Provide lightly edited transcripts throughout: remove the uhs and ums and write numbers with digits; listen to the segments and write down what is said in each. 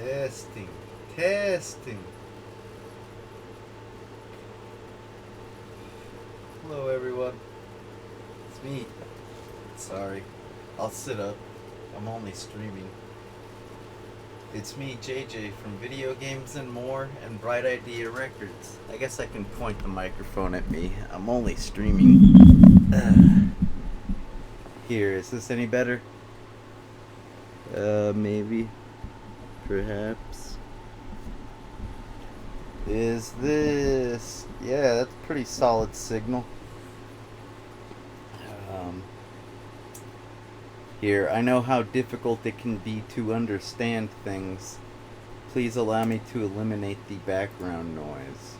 Testing. Testing. Hello, everyone. It's me. Sorry. I'll sit up. I'm only streaming. It's me, JJ, from Video Games and More and Bright Idea Records. I guess I can point the microphone at me. I'm only streaming. Here, is this any better? Maybe. Perhaps. Is this... Yeah, that's a pretty solid signal. Um, Here, I know how difficult it can be to understand things. Please allow me to eliminate the background noise.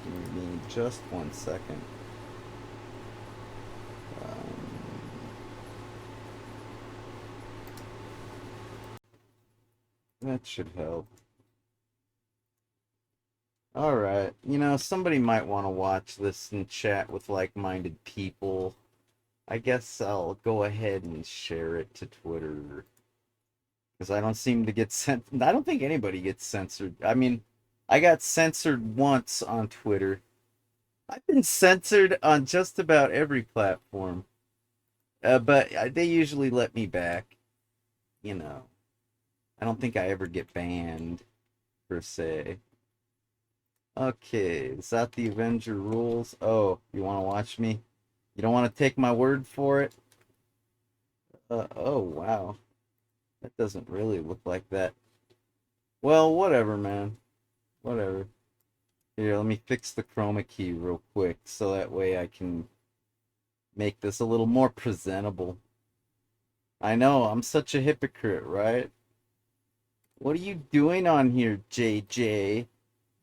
Give me just 1 second. That should help. Alright, somebody might want to watch this and chat with like-minded people. I guess I'll go ahead and share it to Twitter. Because I don't seem to get I don't think anybody gets censored. I mean, I got censored once on Twitter. I've been censored on just about every platform. But they usually let me back. I don't think I ever get banned, per se. Okay, is that the Avenger rules? Oh, you want to watch me? You don't want to take my word for it? Oh, wow. That doesn't really look like that. Well, whatever, man. Whatever. Here, let me fix the chroma key real quick so that way I can make this a little more presentable. I know, I'm such a hypocrite, right? What are you doing on here, JJ?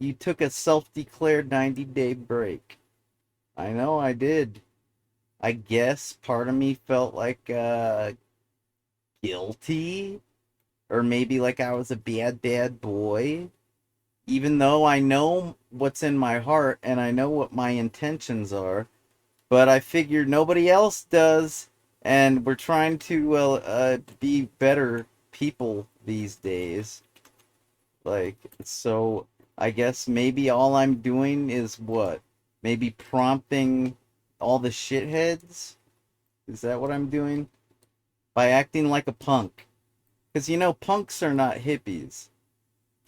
You took a self-declared 90-day break. I know I did. I guess part of me felt like guilty, or maybe like I was a bad boy, even though I know what's in my heart and I know what my intentions are. But I figured nobody else does, and we're trying to be better people these days. So I guess maybe all I'm doing is what? Maybe prompting all the shitheads? Is that what I'm doing? By acting like a punk. Because, punks are not hippies.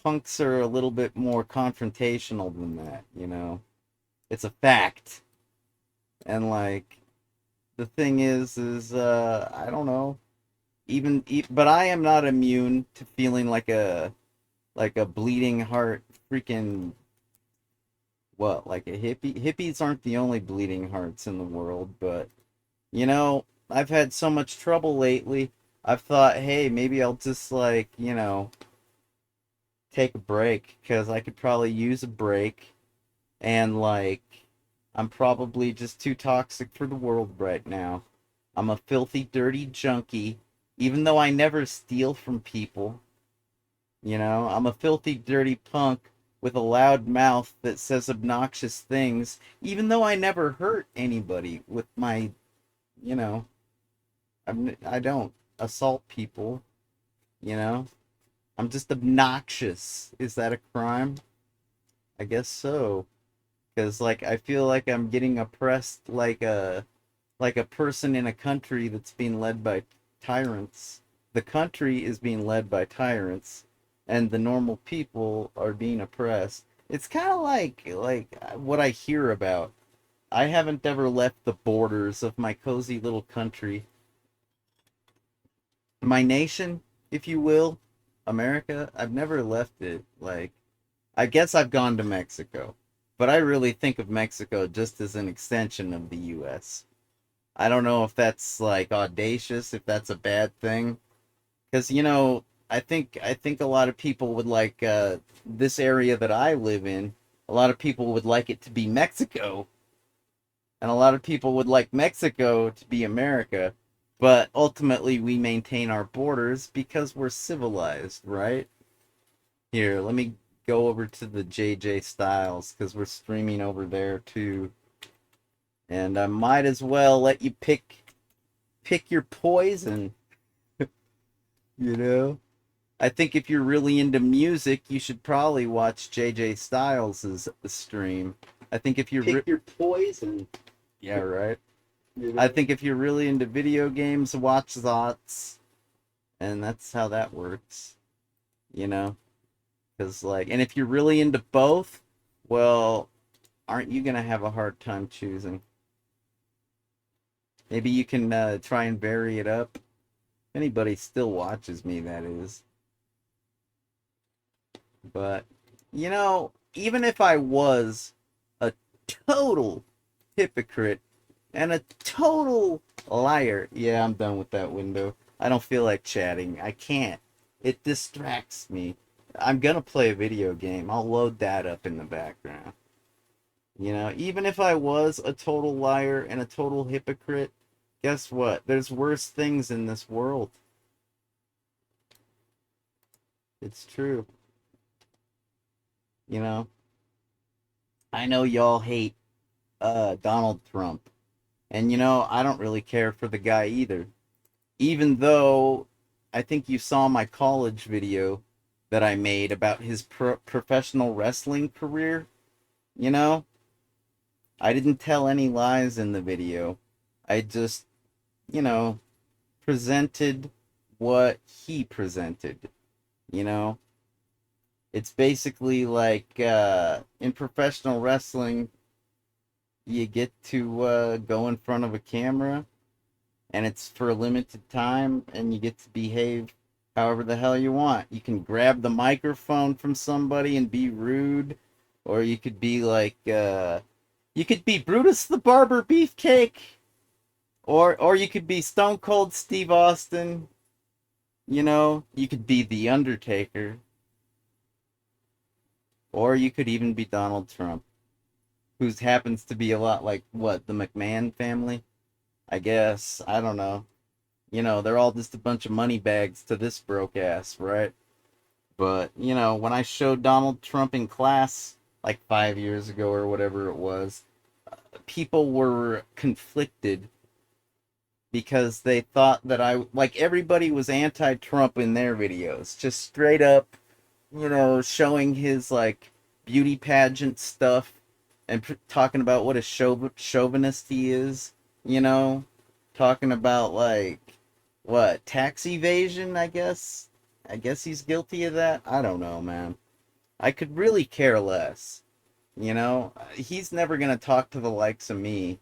Punks are a little bit more confrontational than that. It's a fact. And, the thing is, I don't know. But I am not immune to feeling like a bleeding heart freaking what, like a hippie? Hippies aren't the only bleeding hearts in the world, but I've had so much trouble lately. I've thought, hey, maybe I'll just take a break because I could probably use a break, and I'm probably just too toxic for the world right now. I'm a filthy, dirty junkie, even though I never steal from people. I'm a filthy, dirty punk with a loud mouth that says obnoxious things, even though I never hurt anybody with my, you know, I don't assault people, you know? I'm just obnoxious. Is that a crime? I guess so. Because, I feel like I'm getting oppressed like a person in a country that's being led by tyrants. The country is being led by tyrants, and the normal people are being oppressed. It's kind of like what I hear about. I haven't ever left the borders of my cozy little country, my nation, if you will, America. I've never left it. I guess I've gone to Mexico, but I really think of Mexico just as an extension of the U.S. I don't know if that's audacious, if that's a bad thing, because I think a lot of people would like this area that I live in. A lot of people would like it to be Mexico, and a lot of people would like Mexico to be America. But ultimately, we maintain our borders because we're civilized, right? Here, let me go over to the JJ Styles because we're streaming over there too, and I might as well let you pick your poison. you know I think if you're really into music, you should probably watch JJ Styles' stream. I think if you're Pick your poison. yeah, right. You I know? think if you're really into video games, watch Zots, and that's how that works. You know, because like, and if you're really into both, well, aren't you gonna have a hard time choosing? Maybe you can try and vary it up. If anybody still watches me, that is. But you know, even if I was a total hypocrite and a total liar, yeah, I'm done with that window. I don't feel like chatting. I can't. It distracts me. I'm gonna play a video game. I'll load that up in the background. You know, even if I was a total liar and a total hypocrite, guess what? There's worse things in this world. It's true. You know, I know y'all hate Donald Trump. And you know, I don't really care for the guy either. Even though I think you saw my college video that I made about his professional wrestling career, you know, I didn't tell any lies in the video. I just, you know, presented what he presented, you know. It's basically like in professional wrestling, you get to go in front of a camera and it's for a limited time and you get to behave however the hell you want. You can grab the microphone from somebody and be rude, or you could be like you could be Brutus the Barber Beefcake, or you could be Stone Cold Steve Austin, you know, you could be The Undertaker, or you could even be Donald Trump, who happens to be a lot like what, the McMahon family? I guess. I don't know. You know, they're all just a bunch of money bags to this broke ass, right? But, you know, when I showed Donald Trump in class like 5 years ago or whatever it was, people were conflicted because they thought that like, everybody was anti Trump in their videos. Just straight up, you know, showing his, like, beauty pageant stuff and talking about what a chauvinist he is, you know? Talking about, like, what, tax evasion, I guess? I guess he's guilty of that. I don't know, man. I could really care less. You know, he's never gonna talk to the likes of me.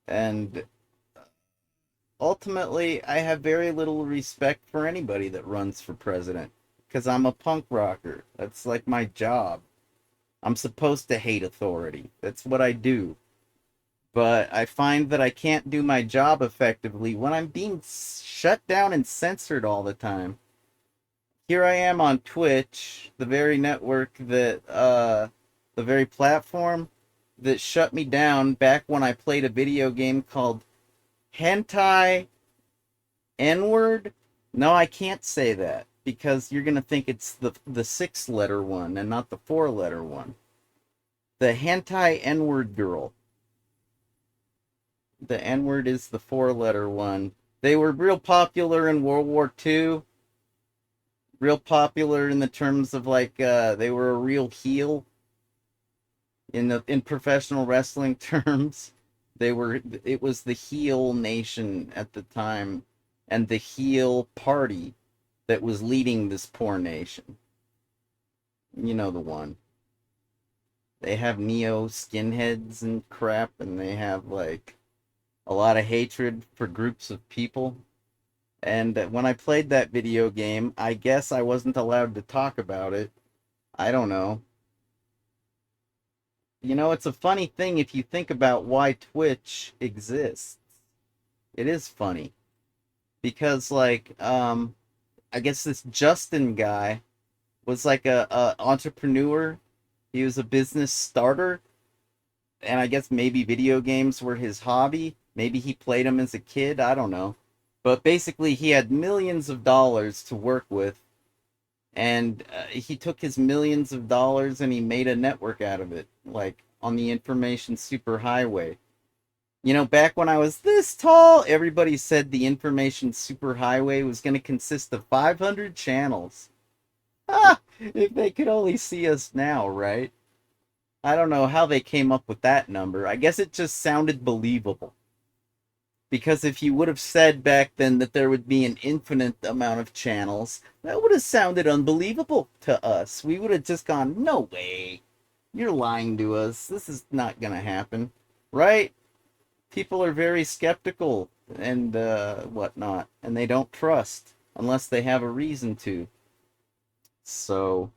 And ultimately, I have very little respect for anybody that runs for president. Because I'm a punk rocker. That's like my job. I'm supposed to hate authority. That's what I do. But I find that I can't do my job effectively when I'm being shut down and censored all the time. Here I am on Twitch, the very network that, the very platform that shut me down back when I played a video game called Hentai N-word. No, I can't say that because you're gonna think it's the 6 letter one and not the 4 letter one. The Hentai N-word girl. The N-word is the 4 letter one. They were real popular in World War II. Real popular in the terms of like they were a real heel in professional wrestling terms. It was the heel nation at the time and the heel party that was leading this poor nation. You know the one. They have neo skinheads and crap, and they have like a lot of hatred for groups of people. And when I played that video game, I guess I wasn't allowed to talk about it. I don't know. You know, it's a funny thing if you think about why Twitch exists. It is funny because, like, I guess this Justin guy was like a entrepreneur. He was a business starter, and I guess maybe video games were his hobby. Maybe he played them as a kid. I don't know. But basically, he had millions of dollars to work with, and he took his millions of dollars and he made a network out of it, like on the information superhighway. You know, back when I was this tall, everybody said the information superhighway was going to consist of 500 channels. If they could only see us now, right? I don't know how they came up with that number. I guess it just sounded believable. Because if you would have said back then that there would be an infinite amount of channels, that would have sounded unbelievable to us. We would have just gone, no way. You're lying to us. This is not going to happen. Right? People are very skeptical and whatnot, and they don't trust unless they have a reason to. So,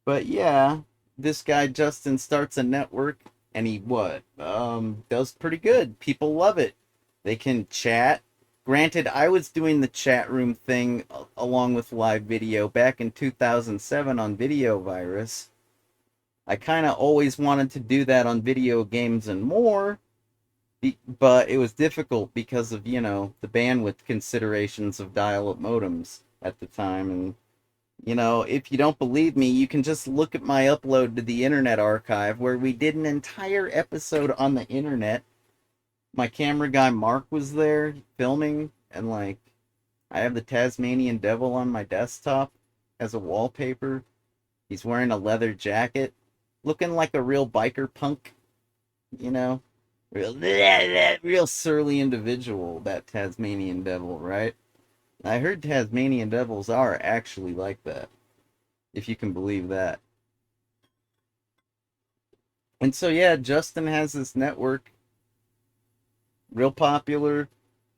but yeah, this guy Justin starts a network, and he what does pretty good. People love it. They can chat. Granted, I was doing the chat room thing along with live video back in 2007 on Video Virus. I kind of always wanted to do that on video games and more, but it was difficult because of, the bandwidth considerations of dial-up modems at the time. And, if you don't believe me, you can just look at my upload to the Internet Archive where we did an entire episode on the internet. My camera guy Mark was there filming, and like, I have the Tasmanian Devil on my desktop as a wallpaper. He's wearing a leather jacket, looking like a real biker punk, you know? Real surly individual, that Tasmanian Devil, right? I heard Tasmanian Devils are actually like that, if you can believe that. And so, yeah, Justin has this network, real popular,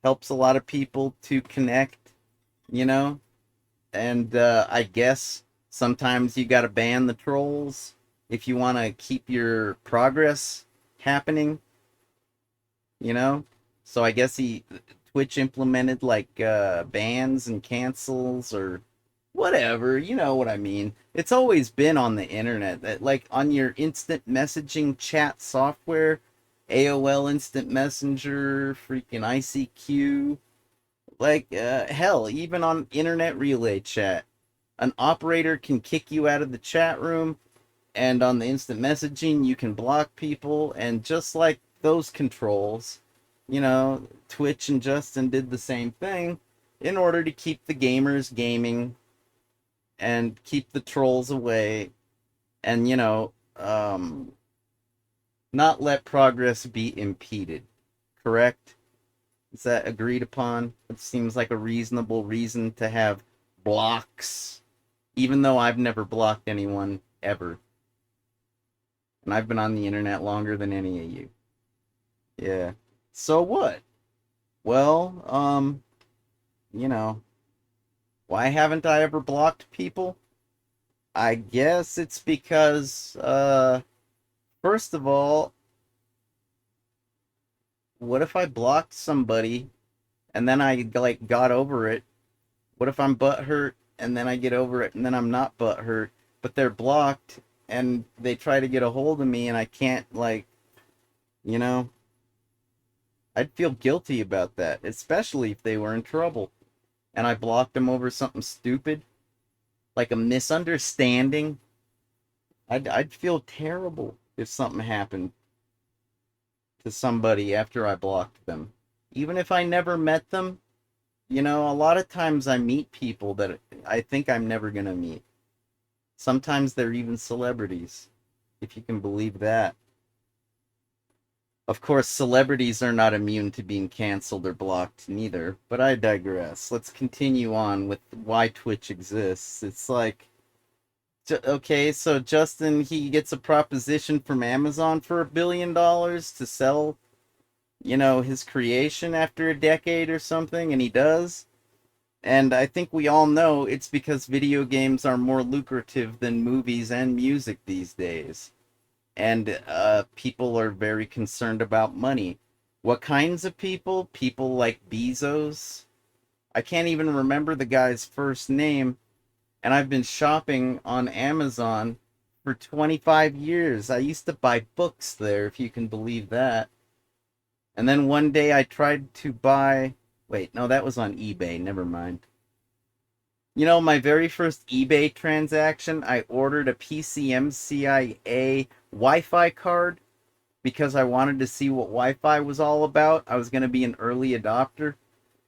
helps a lot of people to connect, you know? And I guess sometimes you gotta ban the trolls if you want to keep your progress happening, you know? So I guess Twitch implemented like bans and cancels or whatever, you know what I mean. It's always been on the internet that like on your instant messaging chat software, AOL Instant Messenger, freaking ICQ, like hell, even on internet relay chat, an operator can kick you out of the chat room, and on the instant messaging you can block people, and just like those controls, Twitch and Justin did the same thing in order to keep the gamers gaming and keep the trolls away, and not let progress be impeded. Correct? Is that agreed upon? It seems like a reasonable reason to have blocks, even though I've never blocked anyone ever. And I've been on the internet longer than any of you. Yeah. So what? Well, you know, why haven't I ever blocked people? I guess it's because, first of all, what if I blocked somebody and then I like got over it? What if I'm butthurt and then I get over it and then I'm not butthurt, but they're blocked and they try to get a hold of me and I can't you know, I'd feel guilty about that, especially if they were in trouble and I blocked them over something stupid, like a misunderstanding. I'd feel terrible if something happened to somebody after I blocked them. Even if I never met them, a lot of times I meet people that I think I'm never going to meet. Sometimes they're even celebrities, if you can believe that. Of course, celebrities are not immune to being canceled or blocked, neither, but I digress. Let's continue on with why Twitch exists. It's like, okay, so Justin, he gets a proposition from Amazon for $1 billion to sell, his creation after a decade or something, and he does. And I think we all know it's because video games are more lucrative than movies and music these days. And people are very concerned about money. What kinds of people? People like Bezos. I can't even remember the guy's first name. And I've been shopping on Amazon for 25 years. I used to buy books there, if you can believe that. And then one day I tried to buy... Wait, no, that was on eBay. Never mind. My very first eBay transaction, I ordered a PCMCIA Wi-Fi card because I wanted to see what Wi-Fi was all about. I was going to be an early adopter.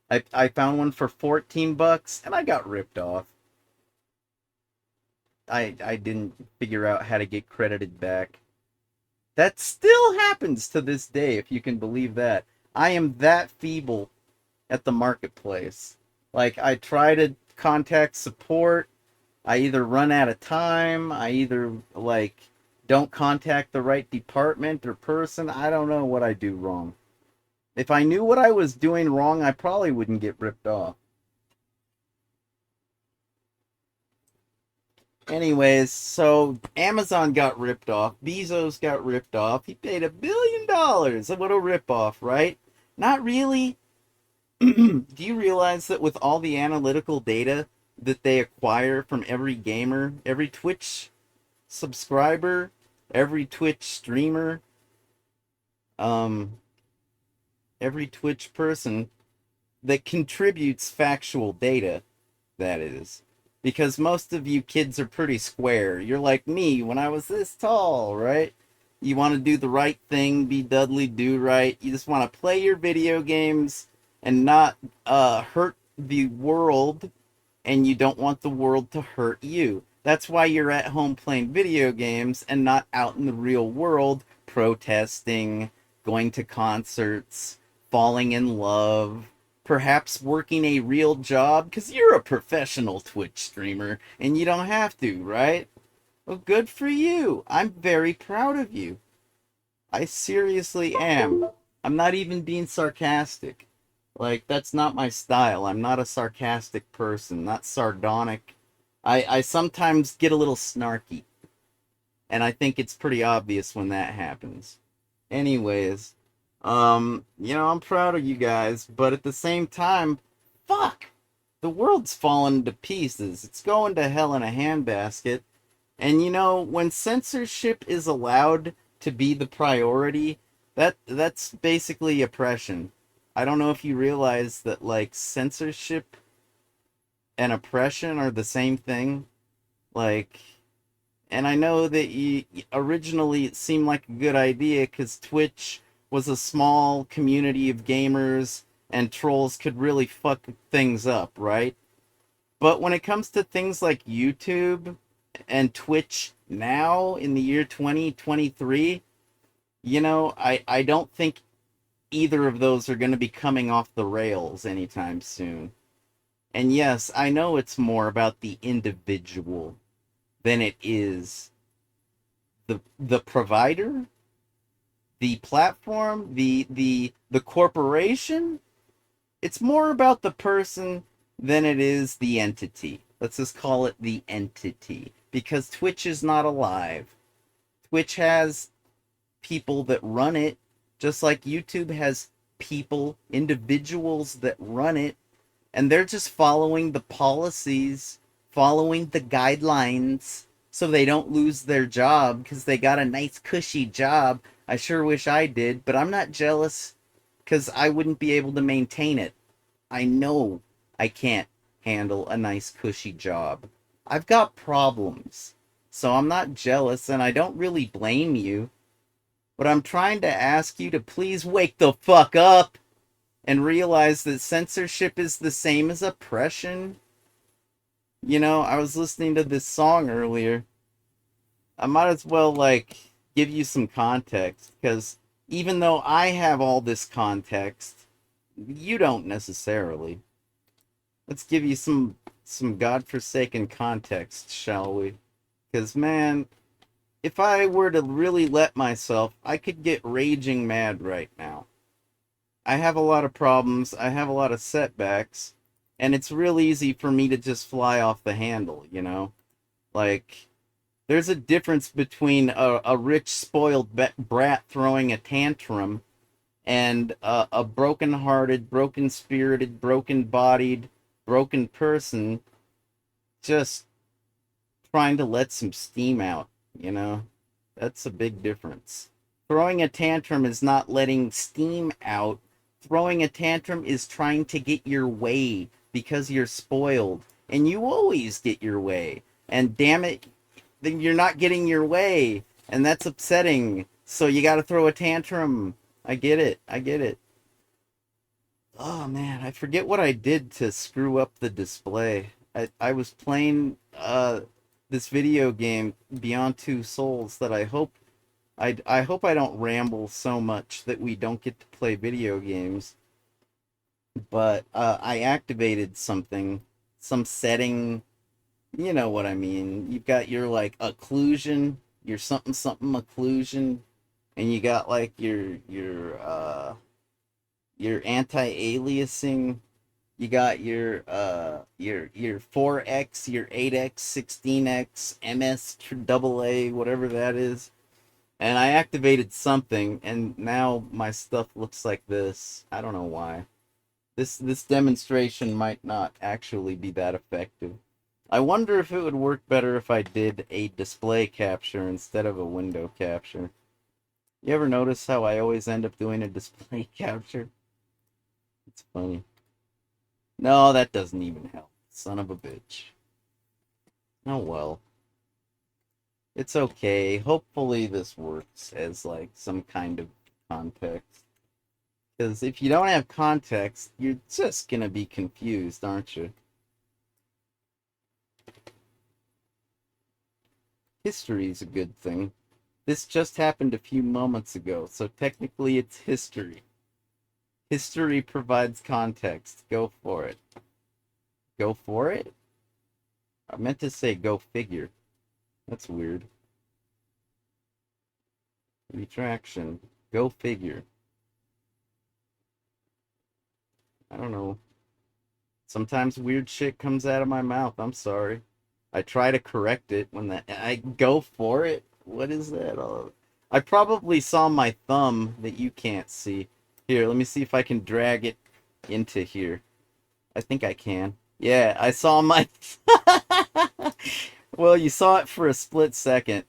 I found one for $14 and I got ripped off. I didn't figure out how to get credited back. That still happens to this day, if you can believe that. I am that feeble at the marketplace. Like, I try to contact support. I either run out of time, I either, like, don't contact the right department or person. I don't know what I do wrong. If I knew what I was doing wrong, I probably wouldn't get ripped off. Anyways, so Amazon got ripped off. Bezos got ripped off. He paid $1 billion. What a ripoff, right? Not really. Do you realize that with all the analytical data that they acquire from every gamer, every Twitch subscriber, every Twitch streamer, um, every Twitch person that contributes factual data, that is. Because most of you kids are pretty square. You're like me when I was this tall, right? You want to do the right thing, be Dudley Do Right. You just want to play your video games and not hurt the world, and you don't want the world to hurt you. That's why you're at home playing video games and not out in the real world protesting, going to concerts, falling in love, perhaps working a real job because you're a professional Twitch streamer and you don't have to, right? Well, good for you. I'm very proud of you. I seriously am. I'm not even being sarcastic. Like, that's not my style. I'm not a sarcastic person, not sardonic. I sometimes get a little snarky, and I think it's pretty obvious when that happens. Anyways, I'm proud of you guys, but at the same time, fuck! The world's falling to pieces. It's going to hell in a handbasket. And when censorship is allowed to be the priority, that's basically oppression. I don't know if you realize that, like, censorship and oppression are the same thing. Like, and I know that originally it seemed like a good idea because Twitch was a small community of gamers and trolls could really fuck things up, right? But when it comes to things like YouTube and Twitch now in the year 2023, I don't think either of those are going to be coming off the rails anytime soon. And yes, I know it's more about the individual than it is the provider, the platform, the corporation. It's more about the person than it is the entity. Let's just call it the entity because Twitch is not alive. Twitch has people that run it, just like YouTube has people, individuals that run it, and they're just following the policies, following the guidelines so they don't lose their job because they got a nice cushy job. I sure wish I did, but I'm not jealous because I wouldn't be able to maintain it. I know I can't handle a nice cushy job. I've got problems. So I'm not jealous and I don't really blame you. But I'm trying to ask you to please wake the fuck up and realize that censorship is the same as oppression. I was listening to this song earlier. I might as well, like, give you some context, because even though I have all this context, you don't necessarily. Let's give you some godforsaken context, shall we? Because, man, if I were to really let myself, I could get raging mad right now. I have a lot of problems, I have a lot of setbacks, and it's real easy for me to just fly off the handle, Like, there's a difference between a rich, spoiled brat throwing a tantrum and a broken-hearted, broken-spirited, broken-bodied, broken person just trying to let some steam out. That's a big difference. Throwing a tantrum is not letting steam out. Throwing a tantrum is trying to get your way because you're spoiled. And you always get your way. And damn it, then you're not getting your way. And that's upsetting. So you gotta throw a tantrum. I get it. Oh man, I forget what I did to screw up the display. I was playing this video game Beyond Two Souls that I hope I don't ramble so much that we don't get to play video games. But I activated something, some setting. You know what I mean. You've got your like occlusion, your something something occlusion, and you got like your anti-aliasing. You got your 4x, your 8x, 16x, MS double A, whatever that is. And I activated something, and now my stuff looks like this. I don't know why. This demonstration might not actually be that effective. I wonder if it would work better if I did a display capture instead of a window capture. You ever notice how I always end up doing a display capture? It's funny. No, that doesn't even help. Son of a bitch. Oh well. It's okay. Hopefully this works as like some kind of context. Because if you don't have context, you're just gonna be confused, aren't you? History is a good thing. This just happened a few moments ago, so technically it's history. History provides context. Go for it. Go for it? I meant to say go figure. That's weird. Retraction. Go figure. I don't know. Sometimes weird shit comes out of my mouth. I'm sorry. I try to correct it when I go for it. What is that? Oh, I probably saw my thumb that you can't see. Here, let me see if I can drag it into here. I think I can. Yeah, I saw my. Well, you saw it for a split second.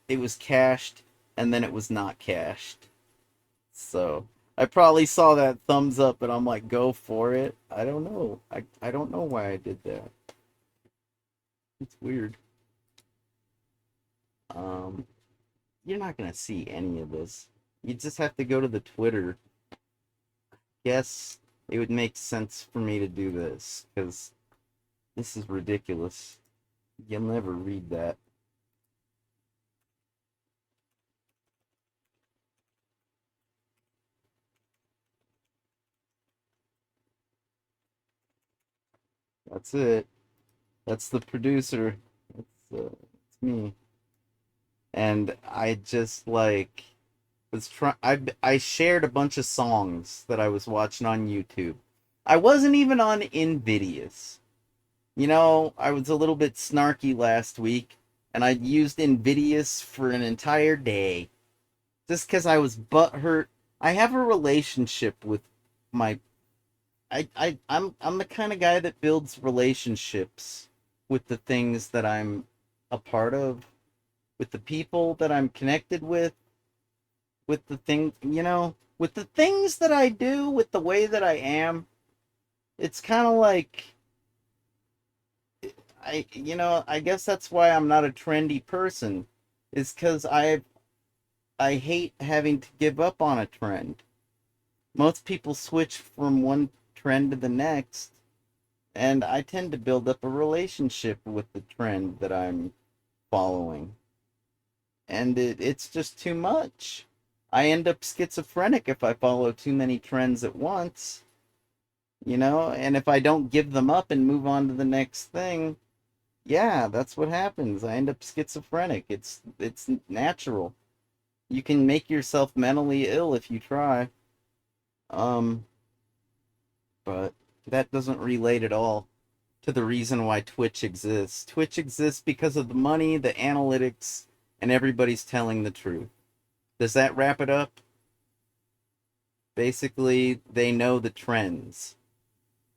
It was cached, and then it was not cached. So I probably saw that thumbs up, and I'm like, go for it. I don't know. I don't know why I did that. It's weird. Um, you're not gonna see any of this. You just have to go to the Twitter. Yes, it would make sense for me to do this because this is ridiculous. You'll never read that. That's it. That's the producer. It's me. And I just like was trying. I shared a bunch of songs that I was watching on YouTube. I wasn't even on Invidious. You know, I was a little bit snarky last week, and I used Invidious for an entire day just because I was butthurt. I have a relationship with my. I'm the kind of guy that builds relationships with the things that I'm a part of, with the people that I'm connected with the thing, with the things that I do, with the way that I am. It's kind of like I guess that's why I'm not a trendy person, is because I hate having to give up on a trend. Most people switch from one trend to the next, and I tend to build up a relationship with the trend that I'm following. And it's just too much. I end up schizophrenic if I follow too many trends at once, and if I don't give them up and move on to the next thing, yeah, that's what happens. I end up schizophrenic. It's natural. You can make yourself mentally ill if you try. Um, but that doesn't relate at all to the reason why Twitch exists. Twitch exists because of the money, the analytics, and everybody's telling the truth. Does that wrap it up? Basically, they know the trends.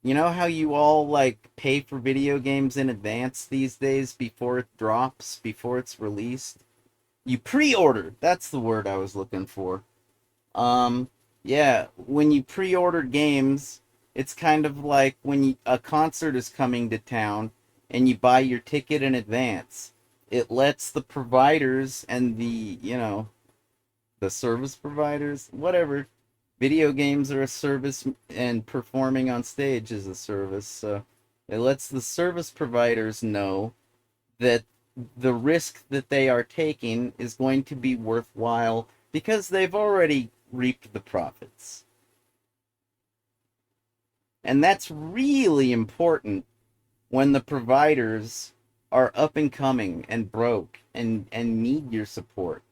You know how you all like pay for video games in advance these days before it drops, before it's released? You pre-order. That's the word I was looking for. Um, yeah, when you pre-order games, it's kind of like when a concert is coming to town and you buy your ticket in advance. It lets the providers and the service providers, whatever. Video games are a service and performing on stage is a service. So it lets the service providers know that the risk that they are taking is going to be worthwhile because they've already reaped the profits. And that's really important when the providers are up and coming and broke and need your support,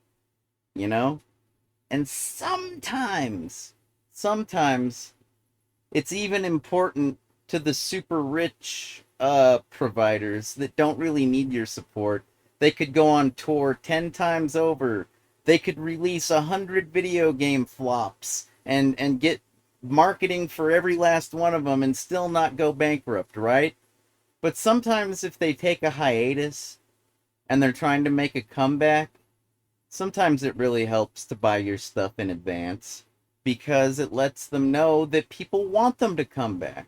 you know? And sometimes it's even important to the super rich providers that don't really need your support. They could go on tour 10 times over. They could release 100 video game flops and get marketing for every last one of them and still not go bankrupt, right? But sometimes if they take a hiatus and they're trying to make a comeback, sometimes it really helps to buy your stuff in advance because it lets them know that people want them to come back.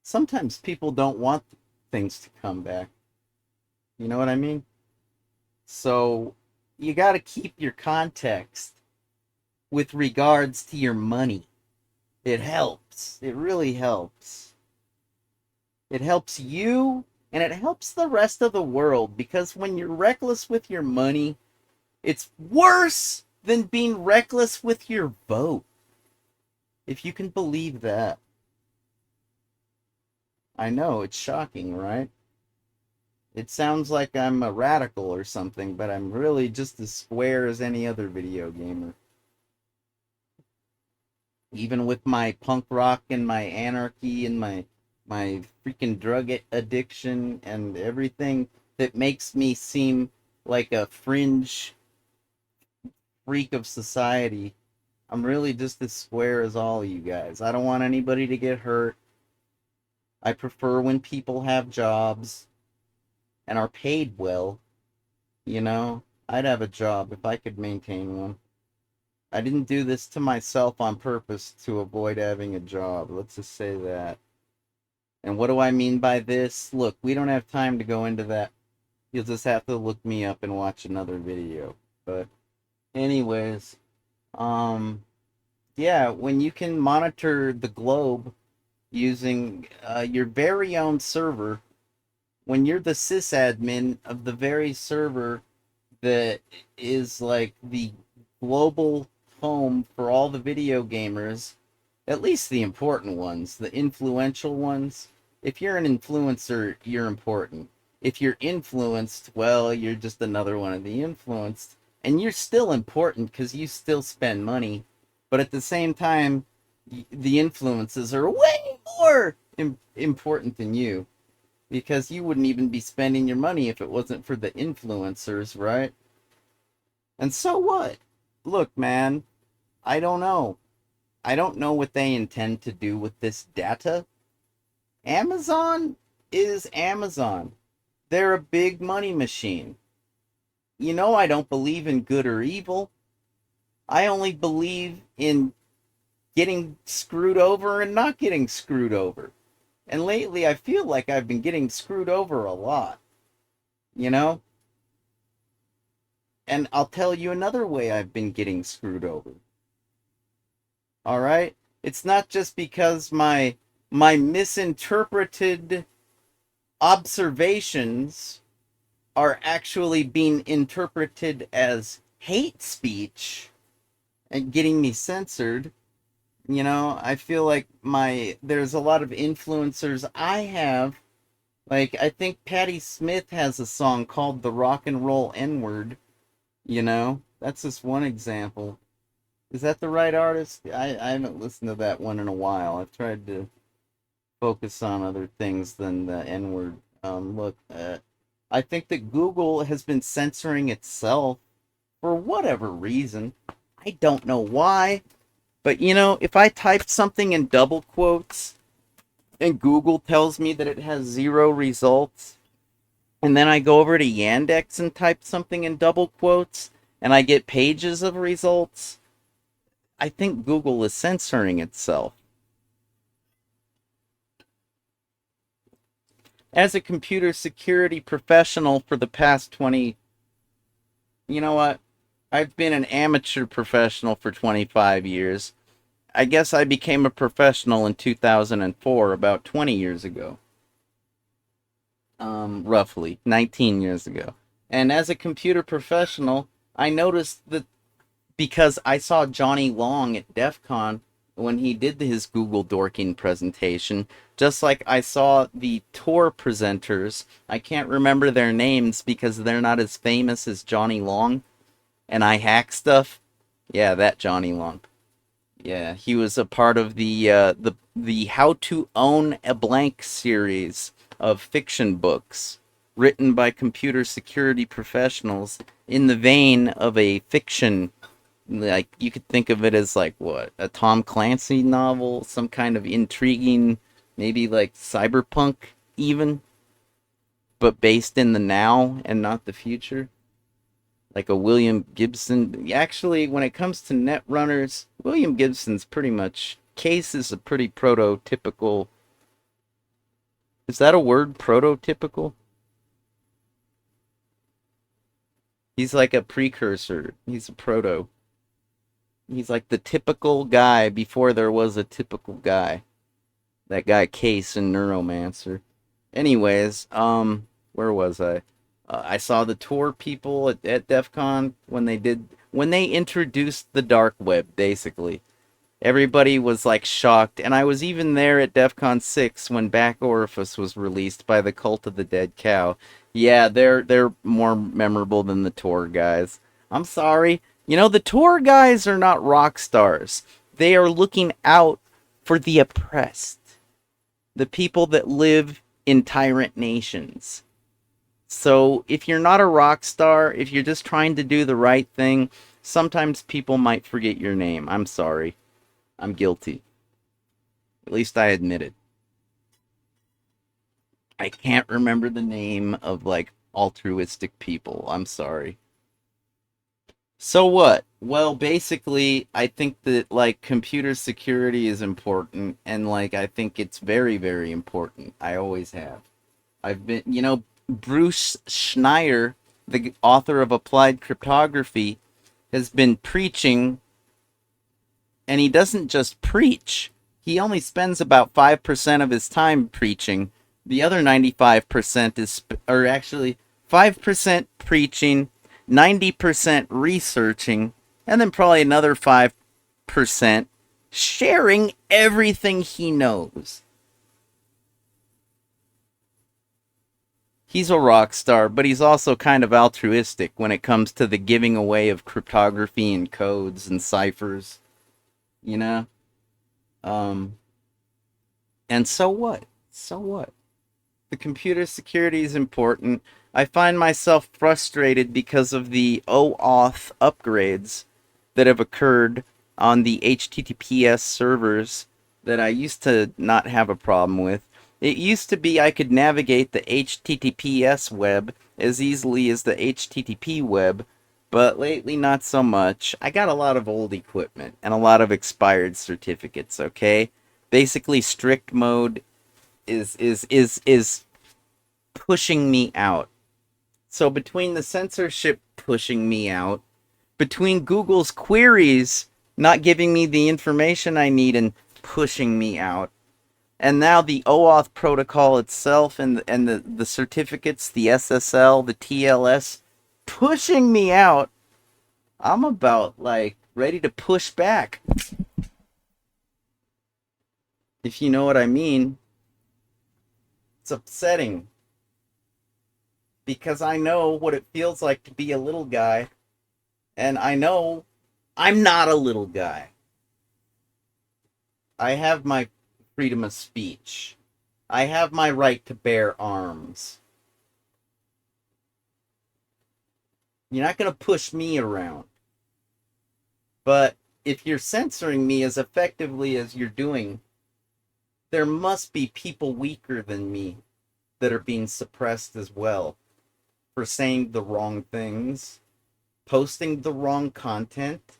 Sometimes people don't want things to come back. You know what I mean? So you got to keep your context with regards to your money. It helps. It really helps. It helps you and it helps the rest of the world because when you're reckless with your money, it's worse than being reckless with your vote. If you can believe that. I know, it's shocking, right? It sounds like I'm a radical or something, but I'm really just as square as any other video gamer. Even with my punk rock and my anarchy and my freaking drug addiction and everything that makes me seem like a fringe freak of society, I'm really just as square as all of you guys. I don't want anybody to get hurt. I prefer when people have jobs and are paid well. You know, I'd have a job if I could maintain one. I didn't do this to myself on purpose to avoid having a job. Let's just say that. And what do I mean by this? Look, we don't have time to go into that. You'll just have to look me up and watch another video. But anyways, yeah, when you can monitor the globe using your very own server, when you're the sysadmin of the very server that is like the global home for all the video gamers, at least the important ones, the influential ones. If you're an influencer, you're important. If you're influenced, well, you're just another one of the influenced. And you're still important because you still spend money. But at the same time, the influences are way more important than you. Because you wouldn't even be spending your money if it wasn't for the influencers, right? And so what? Look, man, I don't know. I don't know what they intend to do with this data. Amazon is Amazon. They're a big money machine. You know, I don't believe in good or evil. I only believe in getting screwed over and not getting screwed over. And lately, I feel like I've been getting screwed over a lot. You know? And I'll tell you another way I've been getting screwed over. All right? It's not just because my misinterpreted observations are actually being interpreted as hate speech and getting me censored. You know, I feel like there's a lot of influencers I have. Like, I think Patti Smith has a song called The Rock and Roll N-Word. You know, that's just one example. Is that the right artist? I haven't listened to that one in a while. I've tried to focus on other things than the N-word. Look, I think that Google has been censoring itself for whatever reason. I don't know why. But, you know, if I type something in double quotes and Google tells me that it has 0 results, and then I go over to Yandex and type something in double quotes and I get pages of results, I think Google is censoring itself. As a computer security professional for the past 20, you know what? I've been an amateur professional for 25 years. I guess I became a professional in 2004, about 20 years ago. roughly 19 years ago. And as a computer professional, I noticed that because I saw Johnny Long at DEF CON when he did his Google Dorking presentation, just like I saw the tour presenters. I can't remember their names because they're not as famous as Johnny Long, and I hack stuff. Yeah, that Johnny Long. Yeah, he was a part of the How to Own a Blank series of fiction books written by computer security professionals in the vein of a fiction, like you could think of it as like what, a Tom Clancy novel, some kind of intriguing, maybe like cyberpunk even, but based in the now and not the future, like a William Gibson. Actually, when it comes to net runners, William Gibson's pretty much Case is a pretty prototypical. Is that a word, prototypical? He's like a precursor. He's a proto. He's like the typical guy before there was a typical guy. That guy Case and Neuromancer. Anyways, where was I? I saw the tour people at DEF CON when they introduced the dark web, basically. Everybody was like shocked, and I was even there at DEF CON 6 when Back Orifice was released by the Cult of the Dead Cow. Yeah, they're more memorable than the tour guys. I'm sorry. You know, the tour guys are not rock stars. They are looking out for the oppressed, the people that live in tyrant nations. So if you're not a rock star, if you're just trying to do the right thing, sometimes people might forget your name. I'm sorry. I'm guilty. At least I admit it. I can't remember the name of like altruistic people. I'm sorry. So what? Well, basically, I think that like computer security is important, and like I think it's very, very important. I always have. I've been, Bruce Schneier, the author of Applied Cryptography, has been preaching, and he doesn't just preach. He only spends about 5% of his time preaching. The other 95% is, or actually 5% preaching, 90% researching, and then probably another 5% sharing everything he knows. He's a rock star, but he's also kind of altruistic when it comes to the giving away of cryptography and codes and ciphers, you know? Um, and so what? So what? The computer security is important. I find myself frustrated because of the OAuth upgrades that have occurred on the HTTPS servers that I used to not have a problem with. It used to be I could navigate the HTTPS web as easily as the HTTP web, but lately not so much. I got a lot of old equipment and a lot of expired certificates, okay? Basically strict mode is pushing me out. So between the censorship pushing me out, between Google's queries not giving me the information I need and pushing me out, and now the OAuth protocol itself and the certificates, the SSL, the TLS, pushing me out, I'm about like ready to push back. If you know what I mean. It's upsetting because I know what it feels like to be a little guy, and I know I'm not a little guy. I have my freedom of speech. I have my right to bear arms. You're not going to push me around. But if you're censoring me as effectively as you're doing, there must be people weaker than me that are being suppressed as well for saying the wrong things, posting the wrong content.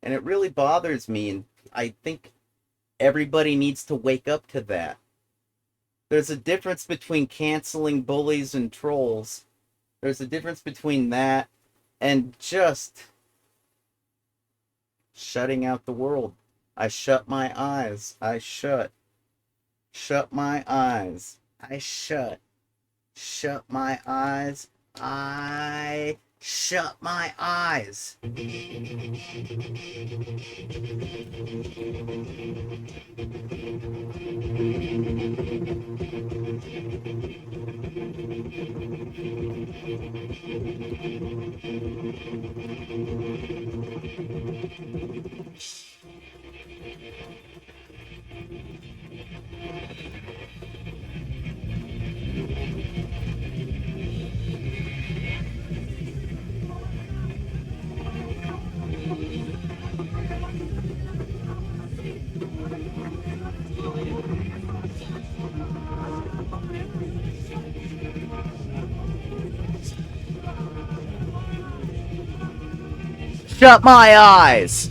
And it really bothers me. And I think everybody needs to wake up to that. There's a difference between canceling bullies and trolls. There's a difference between that and just shutting out the world. I shut my eyes. I shut. Shut my eyes. I shut. shut my eyes. I shut my eyes. Shut my eyes.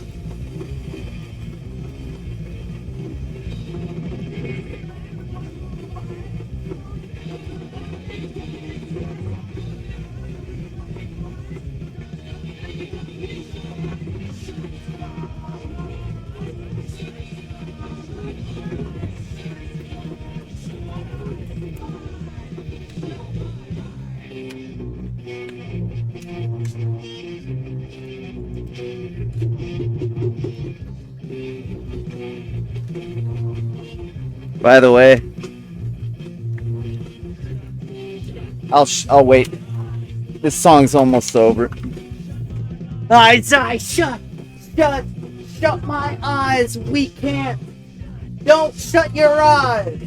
By the way, I'll wait. This song's almost over. Shut my eyes. We can't. Don't shut your eyes.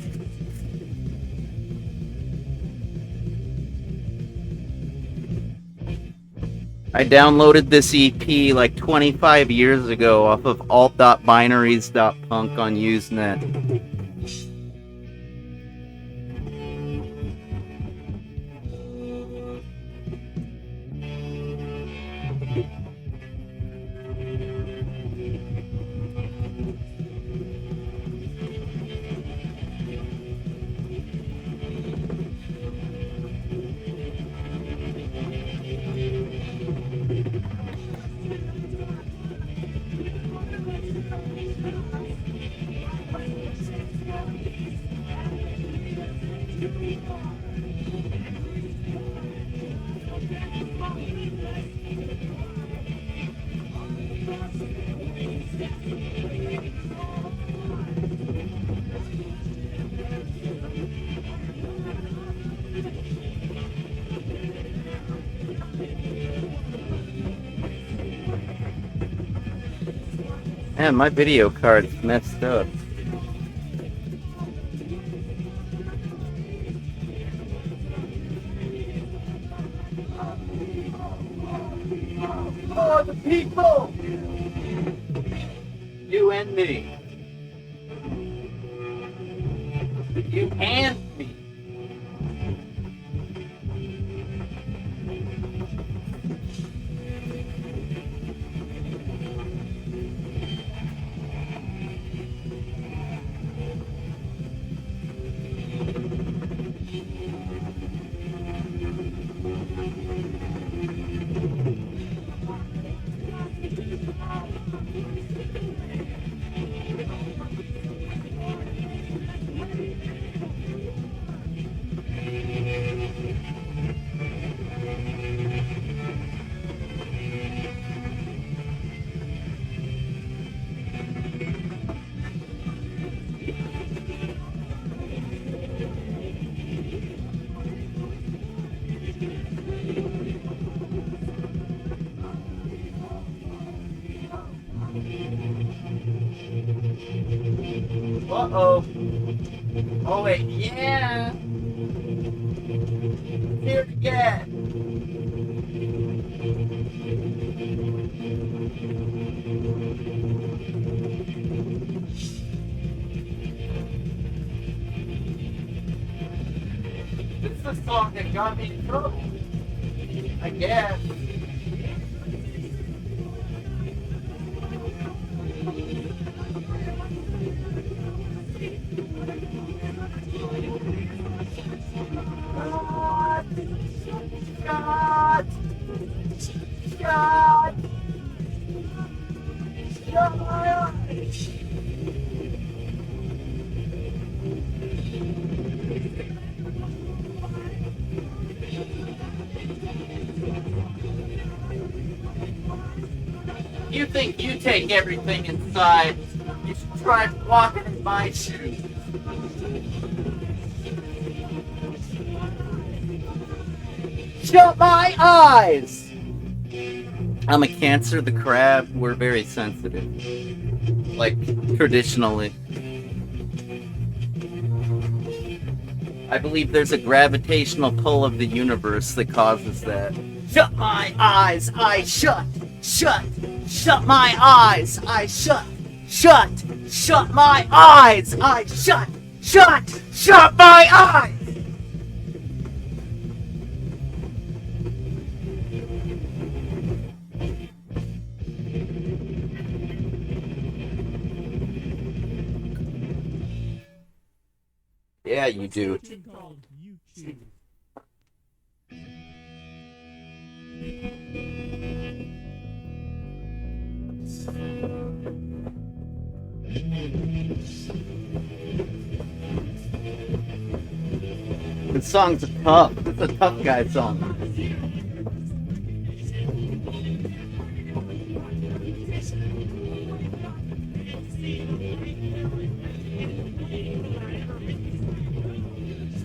I downloaded this EP like 25 years ago off of alt.binaries.punk on Usenet. Man, my video card's messed up. For the people! You and me. You and me. Uh-oh. Oh, wait, yeah. Here again. This is the song that got me in trouble, I guess. You think you take everything inside? You should try walking in my shoes. Shut my eyes! I'm a Cancer, the crab. We're very sensitive. Like, traditionally. I believe there's a gravitational pull of the universe that causes that. Shut my eyes, I shut, shut, shut my eyes, I shut, shut, shut my eyes, I shut, shut, shut my eyes! Yeah, you do. This song's tough. It's a tough guy song.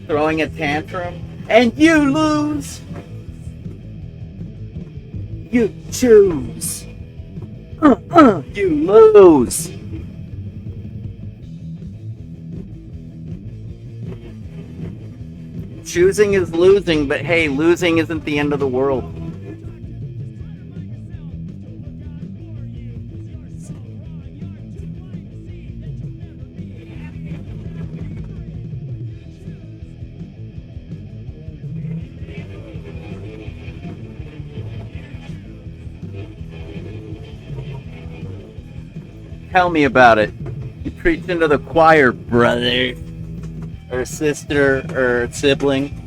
Throwing a tantrum, and you lose. You choose. You lose. Choosing is losing, but hey, losing isn't the end of the world. Tell me about it. You preach into the choir, brother, or sister, or sibling.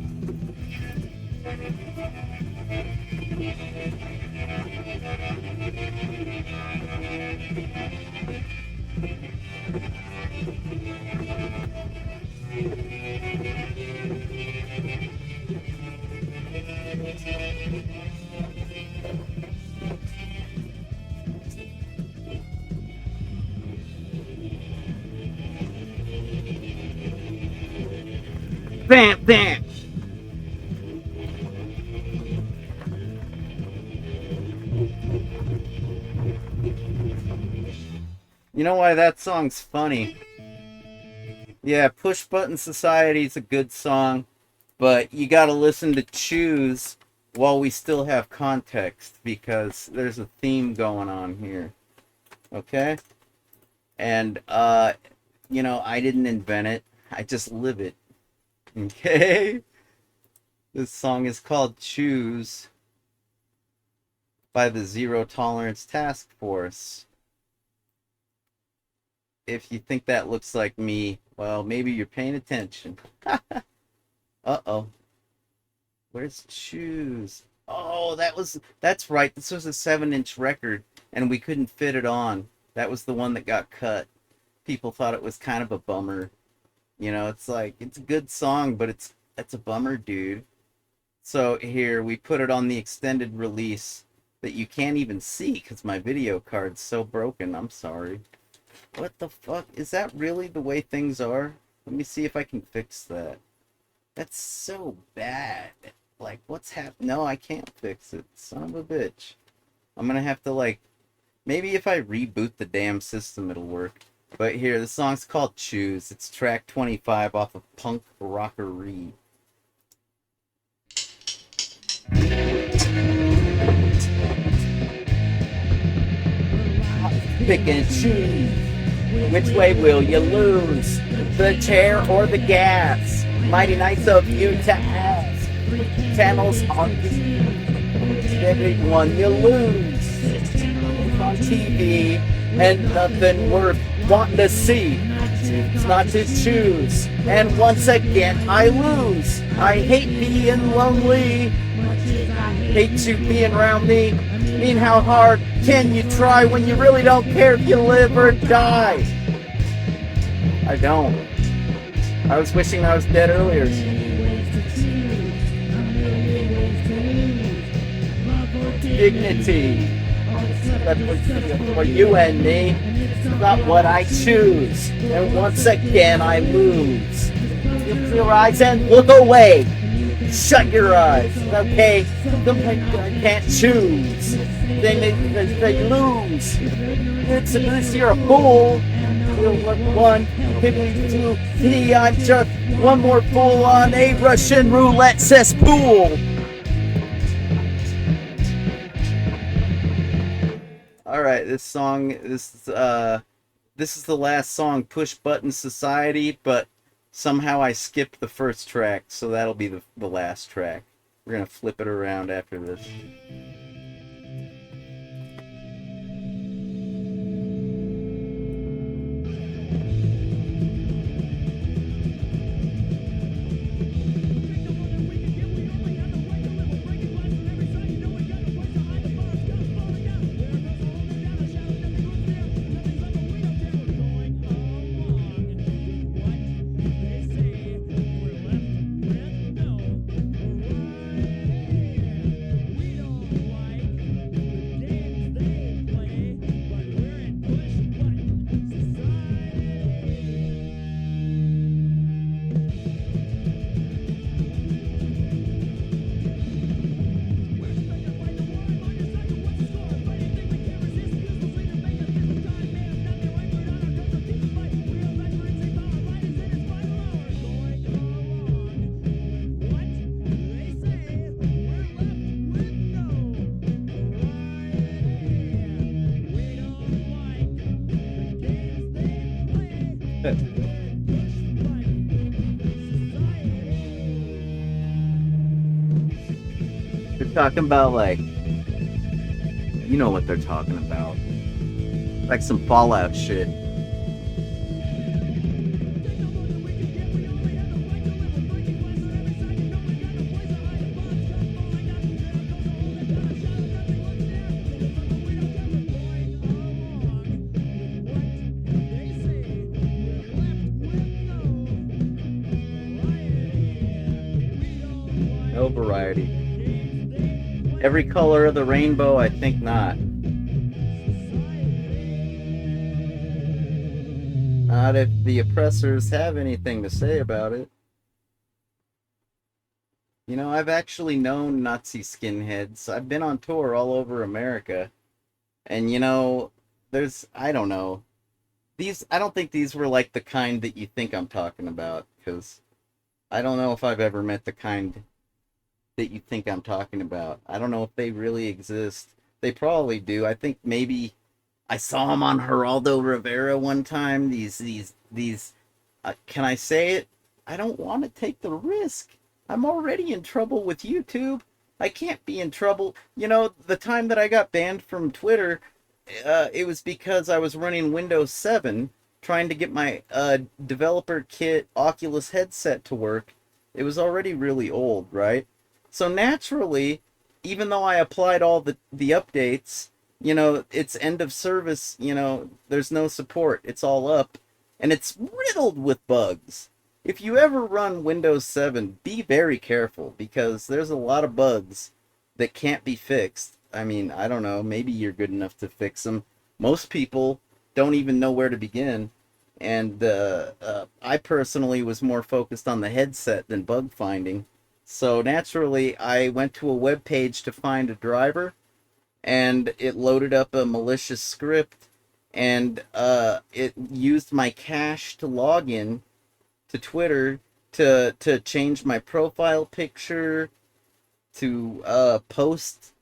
Bam, bam. You know why that song's funny? Yeah, Push Button Society's a good song, but you gotta listen to Choose while we still have context, because there's a theme going on here. Okay? And, you know, I didn't invent it. I just live it. Okay? This song is called Choose by the Zero Tolerance Task Force. If you think that looks like me, well, maybe you're paying attention. Uh-oh. Where's Choose? Oh, that's right. This was a 7-inch record, and we couldn't fit it on. That was the one that got cut. People thought it was kind of a bummer. You know, it's like, it's a good song, but it's a bummer, dude. So here, we put it on the extended release that you can't even see because my video card's so broken. I'm sorry. What the fuck? Is that really the way things are? Let me see if I can fix that. That's so bad. Like, what's happening? No, I can't fix it. Son of a bitch. I'm gonna have to, like, maybe if I reboot the damn system, it'll work. But here, the song's called Choose. It's track 25 off of Punk Rockery. Pick and choose. Which way will you lose? The chair or the gas? Mighty nice of you to ask. Channels on every one you lose. It's on TV and nothing worth wanting to see. It's not to choose. And once again I lose. I hate being lonely. Hate you being around me. Mean, how hard can you try when you really don't care if you live or die? I don't. I was wishing I was dead earlier. dignity. That's for you and me. It's not what I choose. And once again I lose. Lift your eyes and look away. Shut your eyes, okay? Sometimes I can't choose. They lose. It's at least you're a fool. One, maybe two, three. I'm just one more fool on a Russian roulette cesspool. All right, this is the last song, Push Button Society, but somehow I skipped the first track, so that'll be the last track. We're gonna flip it around after this. They're talking about, like, you know what they're talking about. Like some Fallout shit. No variety. Every color of the rainbow, I think not. Not if the oppressors have anything to say about it. You know, I've actually known Nazi skinheads. I've been on tour all over America. And you know, I don't know. I don't think these were like the kind that you think I'm talking about, because I don't know if I've ever met the kind that you think I'm talking about. I don't know if they really exist. They probably do. I think maybe I saw them on Geraldo Rivera one time. Can I say it? I don't want to take the risk. I'm already in trouble with YouTube. I can't be in trouble. You know, the time that I got banned from Twitter, it was because I was running Windows 7, trying to get my developer kit Oculus headset to work. It was already really old, right? So naturally, even though I applied all the updates, you know, it's end of service, you know, there's no support. It's all up. And it's riddled with bugs. If you ever run Windows 7, be very careful, because there's a lot of bugs that can't be fixed. I mean, I don't know, maybe you're good enough to fix them. Most people don't even know where to begin. And I personally was more focused on the headset than bug finding. So naturally, I went to a web page to find a driver, and it loaded up a malicious script, and it used my cache to log in to Twitter to change my profile picture, to post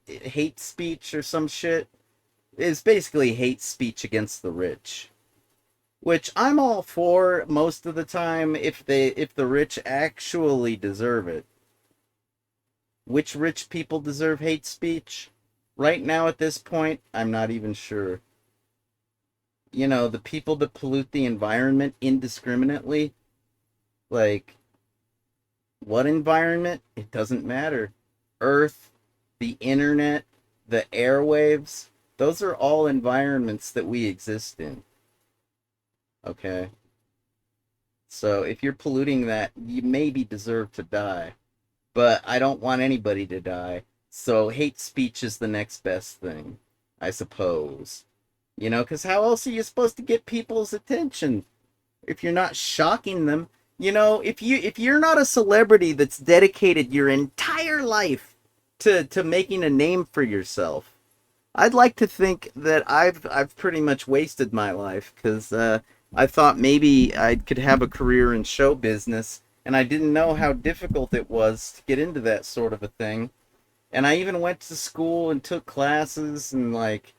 hate speech or some shit. It's basically hate speech against the rich, which I'm all for most of the time if the rich actually deserve it. Which rich people deserve hate speech? Right now at this point, I'm not even sure. You know, the people that pollute the environment indiscriminately, like, what environment? It doesn't matter. Earth, the internet, the airwaves, those are all environments that we exist in. Okay? So if you're polluting that, you maybe deserve to die. But I don't want anybody to die. So hate speech is the next best thing, I suppose. You know, because how else are you supposed to get people's attention if you're not shocking them? You know, if you're not a celebrity that's dedicated your entire life to making a name for yourself, I'd like to think that I've pretty much wasted my life because I thought maybe I could have a career in show business, and I didn't know how difficult it was to get into that sort of a thing. And I even went to school and took classes and like,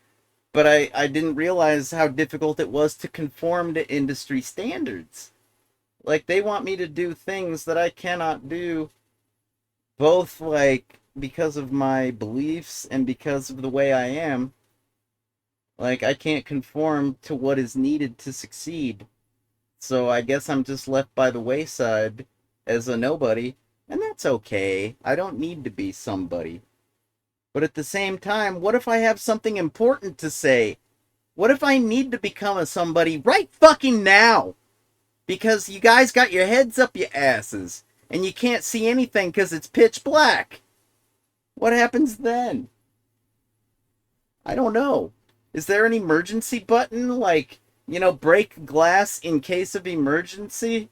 but I didn't realize how difficult it was to conform to industry standards. Like they want me to do things that I cannot do, both like because of my beliefs and because of the way I am. Like I can't conform to what is needed to succeed. So I guess I'm just left by the wayside as a nobody, and that's okay. I don't need to be somebody. But at the same time, what if I have something important to say? What if I need to become a somebody right fucking now? Because you guys got your heads up your asses, and you can't see anything because it's pitch black. What happens then? I don't know. Is there an emergency button? Like, you know, break glass in case of emergency?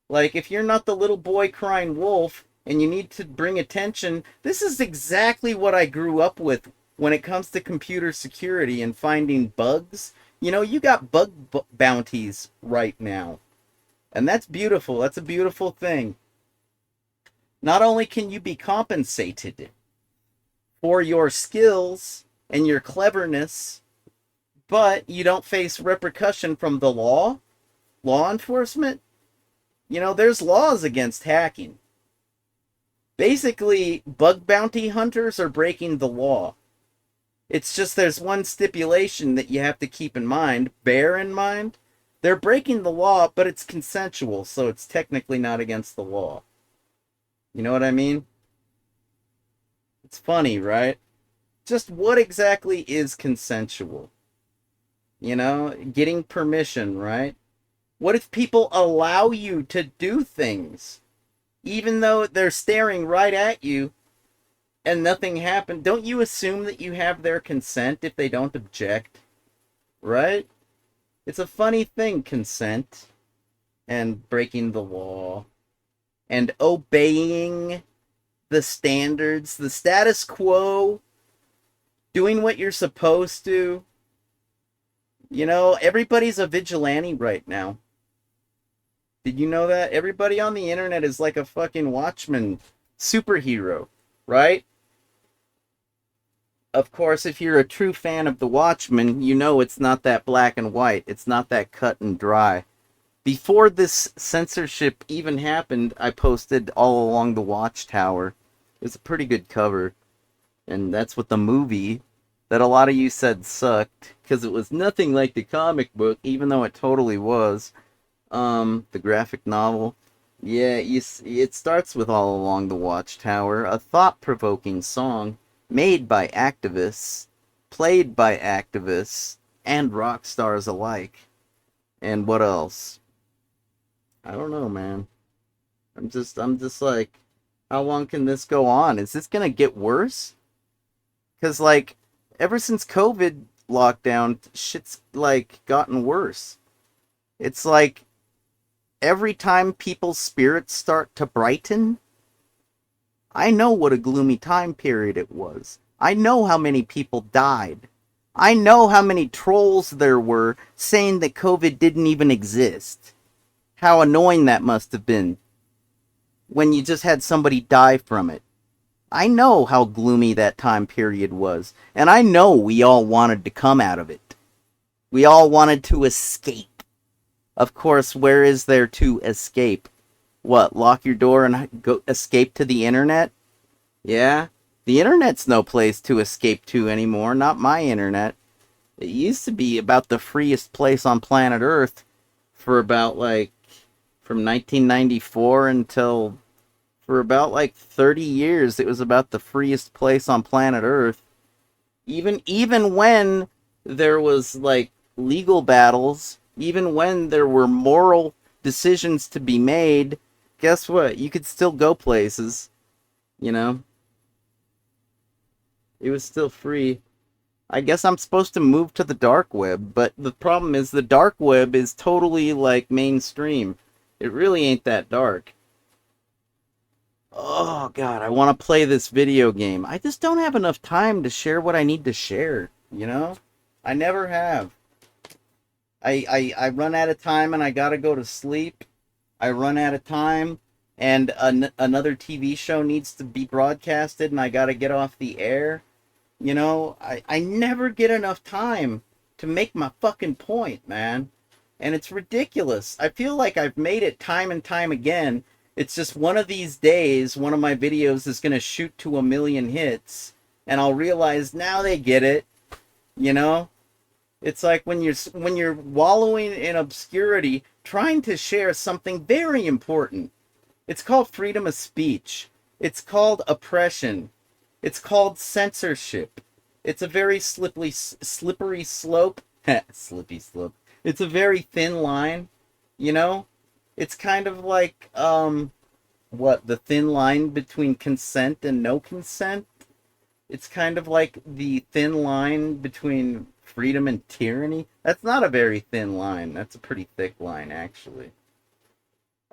Like, if you're not the little boy crying wolf and you need to bring attention, this is exactly what I grew up with when it comes to computer security and finding bugs. You know, you got bounties right now. And that's beautiful. That's a beautiful thing. Not only can you be compensated for your skills and your cleverness, but you don't face repercussion from the law enforcement. You know, there's laws against hacking. Basically, bug bounty hunters are breaking the law. It's just there's one stipulation that you have to keep in mind, bear in mind. They're breaking the law, but it's consensual, so it's technically not against the law. You know what I mean? It's funny, right? Just what exactly is consensual? You know, getting permission, right? What if people allow you to do things, even though they're staring right at you and nothing happened? Don't you assume that you have their consent if they don't object? Right? It's a funny thing, consent and breaking the law and obeying the standards, the status quo, doing what you're supposed to. You know, everybody's a vigilante right now. Did you know that? Everybody on the internet is like a fucking Watchman superhero, right? Of course, if you're a true fan of the Watchmen, you know it's not that black and white. It's not that cut and dry. Before this censorship even happened, I posted All Along the Watchtower. It's a pretty good cover. And that's what the movie that a lot of you said sucked, because it was nothing like the comic book, even though it totally was. The graphic novel. Yeah, it starts with All Along the Watchtower, a thought-provoking song made by activists, played by activists, and rock stars alike. And what else? I don't know, man. I'm just like, how long can this go on? Is this gonna get worse? Because, like, ever since COVID lockdown, shit's, like, gotten worse. It's like, every time people's spirits start to brighten, I know what a gloomy time period it was. I know how many people died. I know how many trolls there were saying that COVID didn't even exist. How annoying that must have been when you just had somebody die from it. I know how gloomy that time period was, and I know we all wanted to come out of it. We all wanted to escape. Of course, where is there to escape? What, lock your door and go escape to the internet? Yeah? The internet's no place to escape to anymore, not my internet. It used to be about the freest place on planet Earth for about, like, from 1994 until, for about, like, 30 years, it was about the freest place on planet Earth. Even when there was, like, legal battles, even when there were moral decisions to be made, guess what? You could still go places, you know? It was still free. I guess I'm supposed to move to the dark web, but the problem is the dark web is totally like mainstream. It really ain't that dark. Oh god, I want to play this video game. I just don't have enough time to share what I need to share, you know? I never have. I run out of time and I gotta go to sleep. I run out of time and another TV show needs to be broadcasted and I gotta get off the air. You know, I never get enough time to make my fucking point, man. And it's ridiculous. I feel like I've made it time and time again. It's just one of these days, one of my videos is going to shoot to 1 million hits, and I'll realize now they get it, you know? It's like when you're wallowing in obscurity, trying to share something very important. It's called freedom of speech. It's called oppression. It's called censorship. It's a very slippery slope. Slippy slope. It's a very thin line, you know? It's kind of like, the thin line between consent and no consent? It's kind of like the thin line between freedom and tyranny. That's not a very thin line. That's a pretty thick line, actually.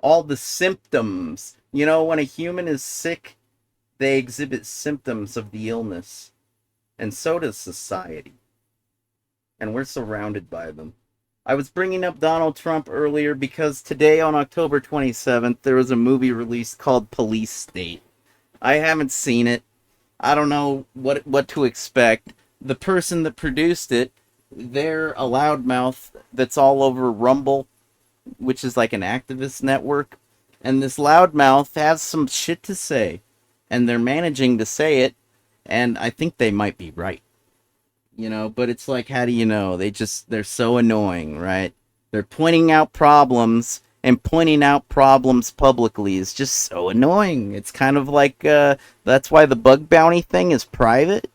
All the symptoms. You know, when a human is sick, they exhibit symptoms of the illness. And so does society. And we're surrounded by them. I was bringing up Donald Trump earlier because today on October 27th, there was a movie released called Police State. I haven't seen it. I don't know what to expect. The person that produced it, they're a loudmouth that's all over Rumble, which is like an activist network. And this loudmouth has some shit to say. And they're managing to say it. And I think they might be right. You know, but it's like, how do you know? They're so annoying, right? They're pointing out problems, and pointing out problems publicly is just so annoying. It's kind of like, that's why the bug bounty thing is private.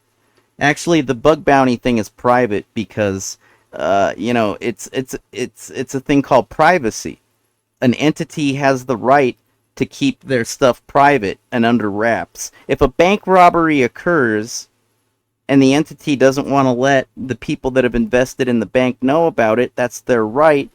Actually, the bug bounty thing is private because, it's a thing called privacy. An entity has the right to keep their stuff private and under wraps. If a bank robbery occurs and the entity doesn't want to let the people that have invested in the bank know about it, that's their right,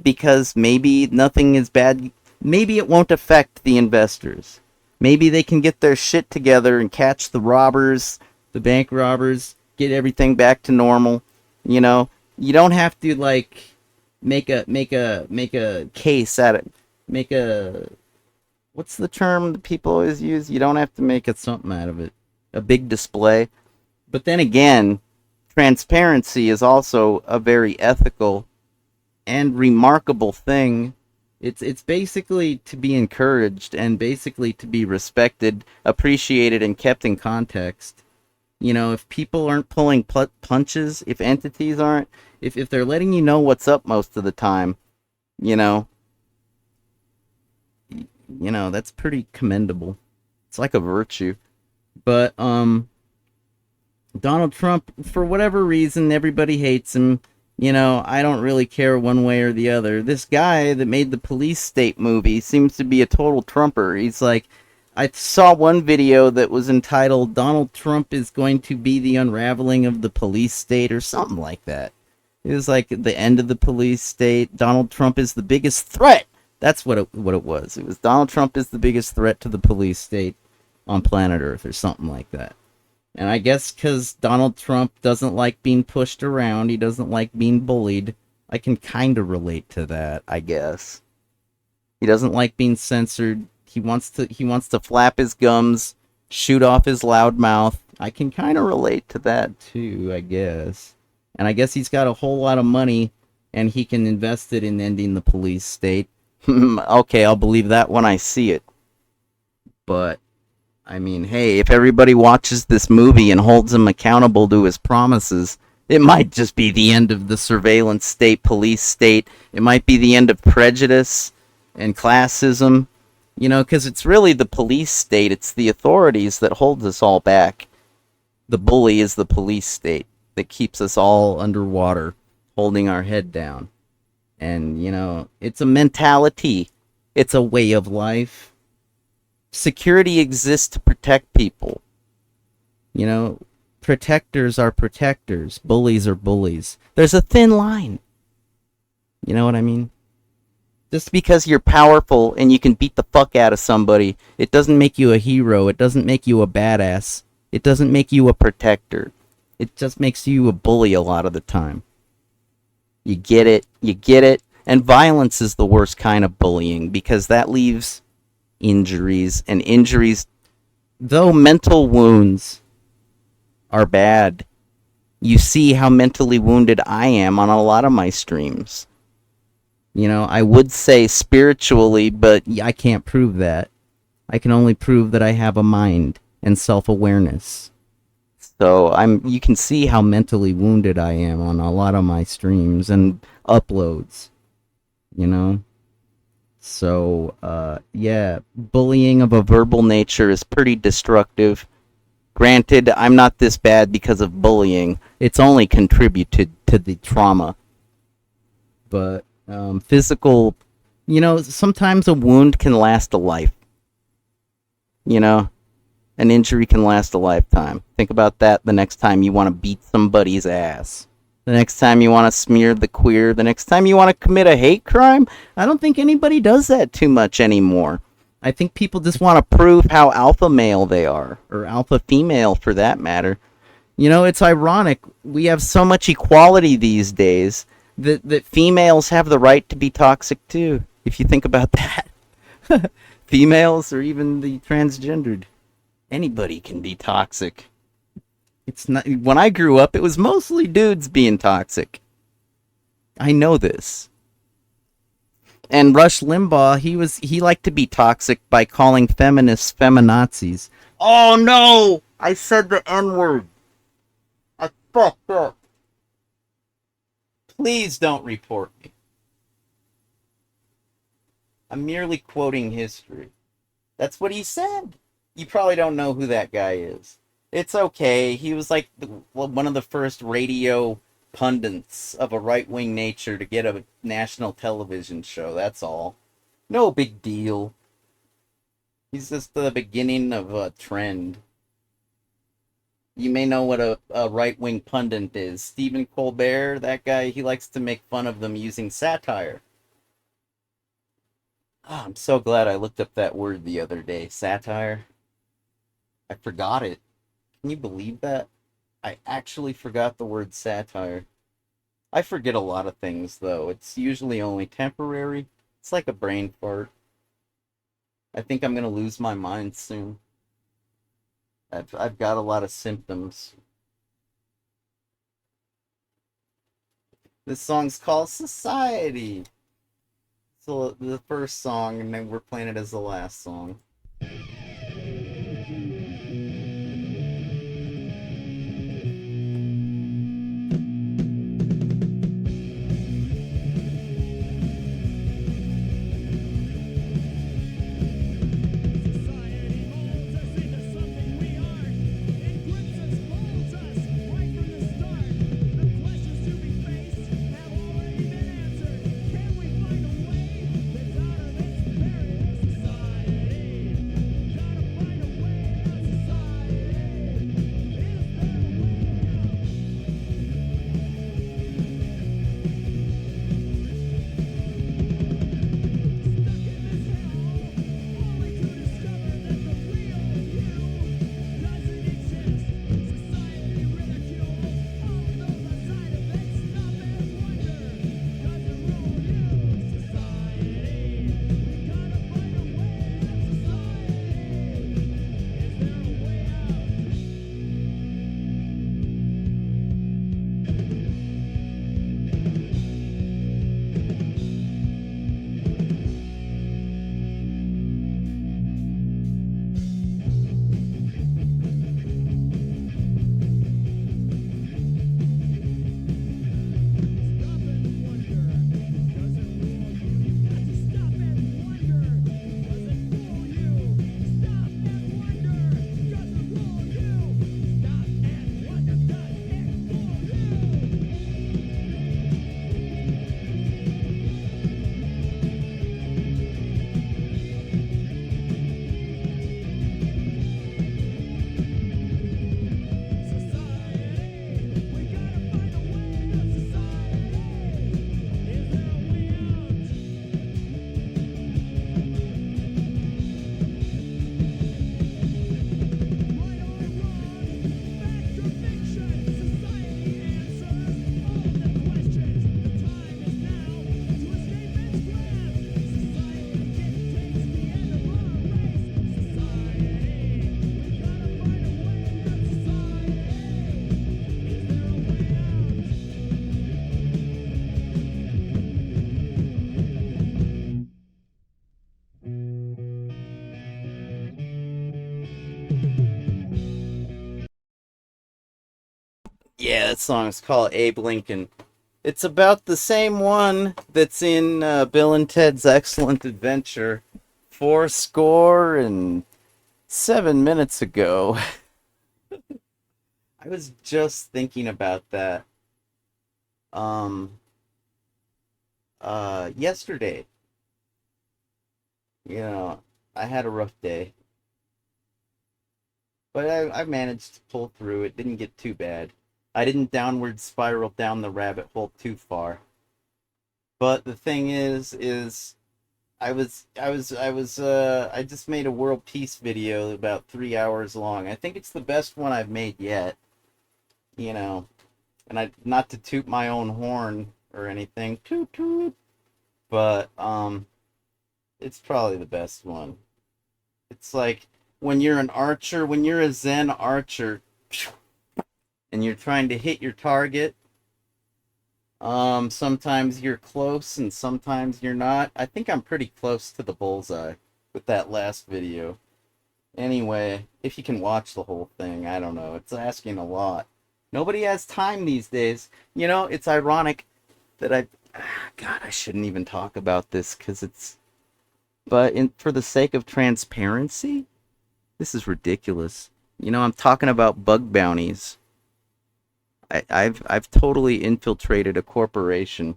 because maybe nothing is bad. Maybe it won't affect the investors. Maybe they can get their shit together and catch the robbers, the bank robbers, get everything back to normal. You know, you don't have to like make a case at it. What's the term that people always use? You don't have to make something out of it. A big display. But then again, transparency is also a very ethical and remarkable thing. It's basically to be encouraged and basically to be respected, appreciated, and kept in context. You know, if people aren't pulling punches, if entities aren't, if they're letting you know what's up most of the time, you know, that's pretty commendable. It's like a virtue. But, Donald Trump, for whatever reason, everybody hates him. You know, I don't really care one way or the other. This guy that made the Police State movie seems to be a total Trumper. He's like, I saw one video that was entitled, Donald Trump is going to be the unraveling of the police state, or something like that. It was like the end of the police state. Donald Trump is the biggest threat. That's what it was. It was Donald Trump is the biggest threat to the police state on planet Earth, or something like that. And I guess because Donald Trump doesn't like being pushed around, he doesn't like being bullied, I can kind of relate to that, I guess. He doesn't like being censored. He wants to flap his gums, shoot off his loud mouth. I can kind of relate to that too, I guess. And I guess he's got a whole lot of money, and he can invest it in ending the police state. Okay, I'll believe that when I see it. But I mean, hey, if everybody watches this movie and holds him accountable to his promises, it might just be the end of the surveillance state, police state. It might be the end of prejudice and classism, you know, because it's really the police state. It's the authorities that hold us all back. The bully is the police state that keeps us all underwater, holding our head down. And, you know, it's a mentality. It's a way of life. Security exists to protect people. You know, protectors are protectors. Bullies are bullies. There's a thin line. You know what I mean? Just because you're powerful and you can beat the fuck out of somebody, it doesn't make you a hero. It doesn't make you a badass. It doesn't make you a protector. It just makes you a bully a lot of the time. You get it. You get it. And violence is the worst kind of bullying because that leaves injuries. And injuries, though mental wounds are bad, you see how mentally wounded I am on a lot of my streams. You know, I would say spiritually, but I can't prove that. I can only prove that I have a mind and self-awareness. So you can see how mentally wounded I am on a lot of my streams and uploads, you know? So, yeah, bullying of a verbal nature is pretty destructive. Granted, I'm not this bad because of bullying. It's only contributed to the trauma. But physical, you know, sometimes a wound can last a life. You know, an injury can last a lifetime. Think about that the next time you want to beat somebody's ass. The next time you want to smear the queer. The next time you want to commit a hate crime. I don't think anybody does that too much anymore. I think people just want to prove how alpha male they are. Or alpha female, for that matter. You know, it's ironic. We have so much equality these days that females have the right to be toxic too, if you think about that. Females or even the transgendered. Anybody can be toxic. It's not. When I grew up, it was mostly dudes being toxic. I know this. And Rush Limbaugh, he liked to be toxic by calling feminists feminazis. Oh no! I said the N-word. I fucked up. Please don't report me. I'm merely quoting history. That's what he said. You probably don't know who that guy is. It's okay. He was like one of the first radio pundits of a right-wing nature to get a national television show. That's all. No big deal. He's just the beginning of a trend. You may know what a right-wing pundit is. Stephen Colbert, that guy, he likes to make fun of them using satire. Oh, I'm so glad I looked up that word the other day. Satire. I forgot it. Can you believe that? I actually forgot the word satire. I forget a lot of things, though. It's usually only temporary. It's like a brain fart. I think I'm going to lose my mind soon. I've got a lot of symptoms. This song's called Society. So the first song, and then we're playing it as the last song. Yeah, that song is called Abe Lincoln. It's about the same one that's in Bill and Ted's Excellent Adventure 4 score and 7 minutes ago. I was just thinking about that um yesterday. You know, I had a rough day, but I managed to pull through. It didn't get too bad. I didn't downward spiral down the rabbit hole too far. But the thing is I just made a world peace video about 3 hours long. I think it's the best one I've made yet, you know. And I, not to toot my own horn or anything, toot toot, but it's probably the best one. It's like when you're an archer, when you're a Zen archer and you're trying to hit your target, sometimes you're close and sometimes you're not. I think I'm pretty close to the bullseye with that last video. Anyway, if you can watch the whole thing, I don't know. It's asking a lot. Nobody has time these days. You know, it's ironic that God, I shouldn't even talk about this because it's. But for the sake of transparency, this is ridiculous. You know, I'm talking about bug bounties. I've totally infiltrated a corporation,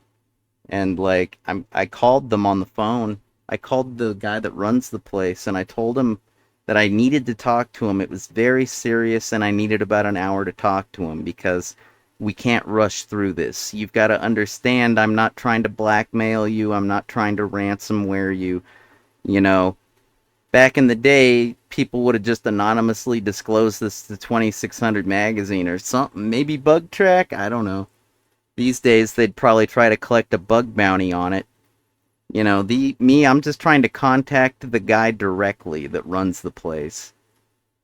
and like I called them on the phone. I called the guy that runs the place, and I told him that I needed to talk to him. It was very serious, and I needed about an hour to talk to him because we can't rush through this. You've got to understand, I'm not trying to blackmail you. I'm not trying to ransomware you. You know, back in the day, people would have just anonymously disclosed this to 2600 magazine or something. Maybe Bug Track? I don't know. These days, they'd probably try to collect a bug bounty on it. You know, I'm just trying to contact the guy directly that runs the place.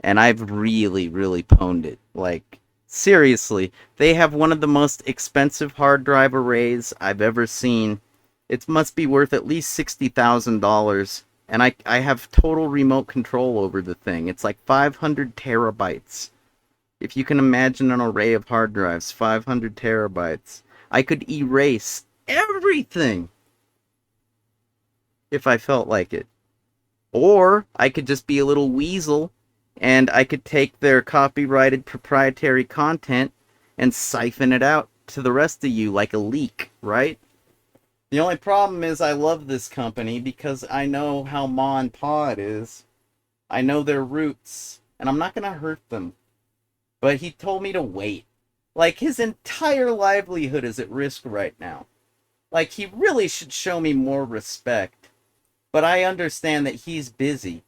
And I've really, really pwned it. Like, seriously, they have one of the most expensive hard drive arrays I've ever seen. It must be worth at least $60,000. And I have total remote control over the thing. It's like 500 terabytes. If you can imagine an array of hard drives, 500 terabytes. I could erase everything if I felt like it. Or I could just be a little weasel and I could take their copyrighted proprietary content and siphon it out to the rest of you like a leak, right? The only problem is I love this company because I know how ma and pa it is. I know their roots, and I'm not going to hurt them. But he told me to wait. Like, his entire livelihood is at risk right now. Like, he really should show me more respect. But I understand that he's busy.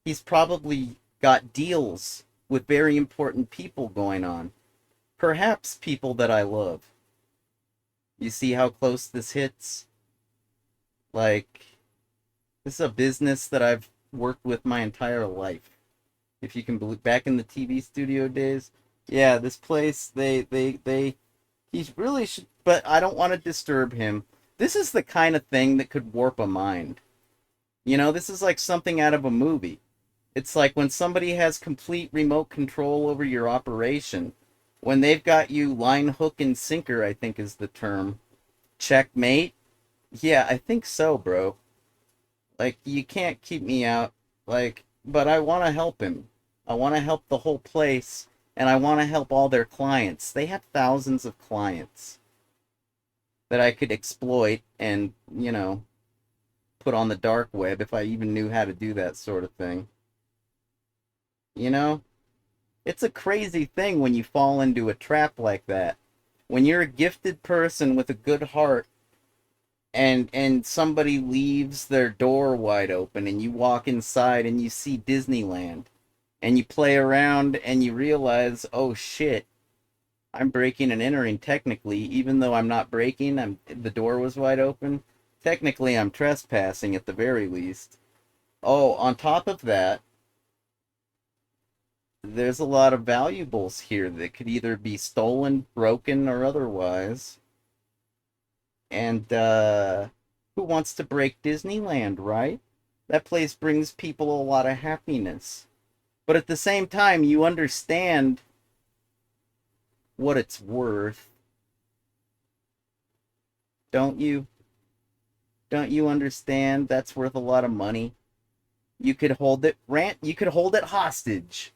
He's probably got deals with very important people going on. Perhaps people that I love. You see how close this hits? Like, this is a business that I've worked with my entire life. If you can believe, back in the TV studio days, yeah, this place, he's really should, but I don't want to disturb him. This is the kind of thing that could warp a mind. You know, this is like something out of a movie. It's like when somebody has complete remote control over your operation, when they've got you line, hook, and sinker, I think is the term. Checkmate? Yeah, I think so, bro. Like, you can't keep me out. Like, but I want to help him. I want to help the whole place, and I want to help all their clients. They have thousands of clients that I could exploit and, you know, put on the dark web if I even knew how to do that sort of thing. You know? It's a crazy thing when you fall into a trap like that. When you're a gifted person with a good heart and somebody leaves their door wide open and you walk inside and you see Disneyland and you play around and you realize, "Oh shit, I'm breaking and entering technically even though I'm not breaking, the door was wide open. Technically I'm trespassing at the very least." Oh, on top of that, there's a lot of valuables here that could either be stolen, broken, or otherwise. And who wants to break Disneyland, right? That place brings people a lot of happiness. But at the same time, you understand what it's worth. Don't you? Don't you understand that's worth a lot of money? You could hold it you could hold it hostage.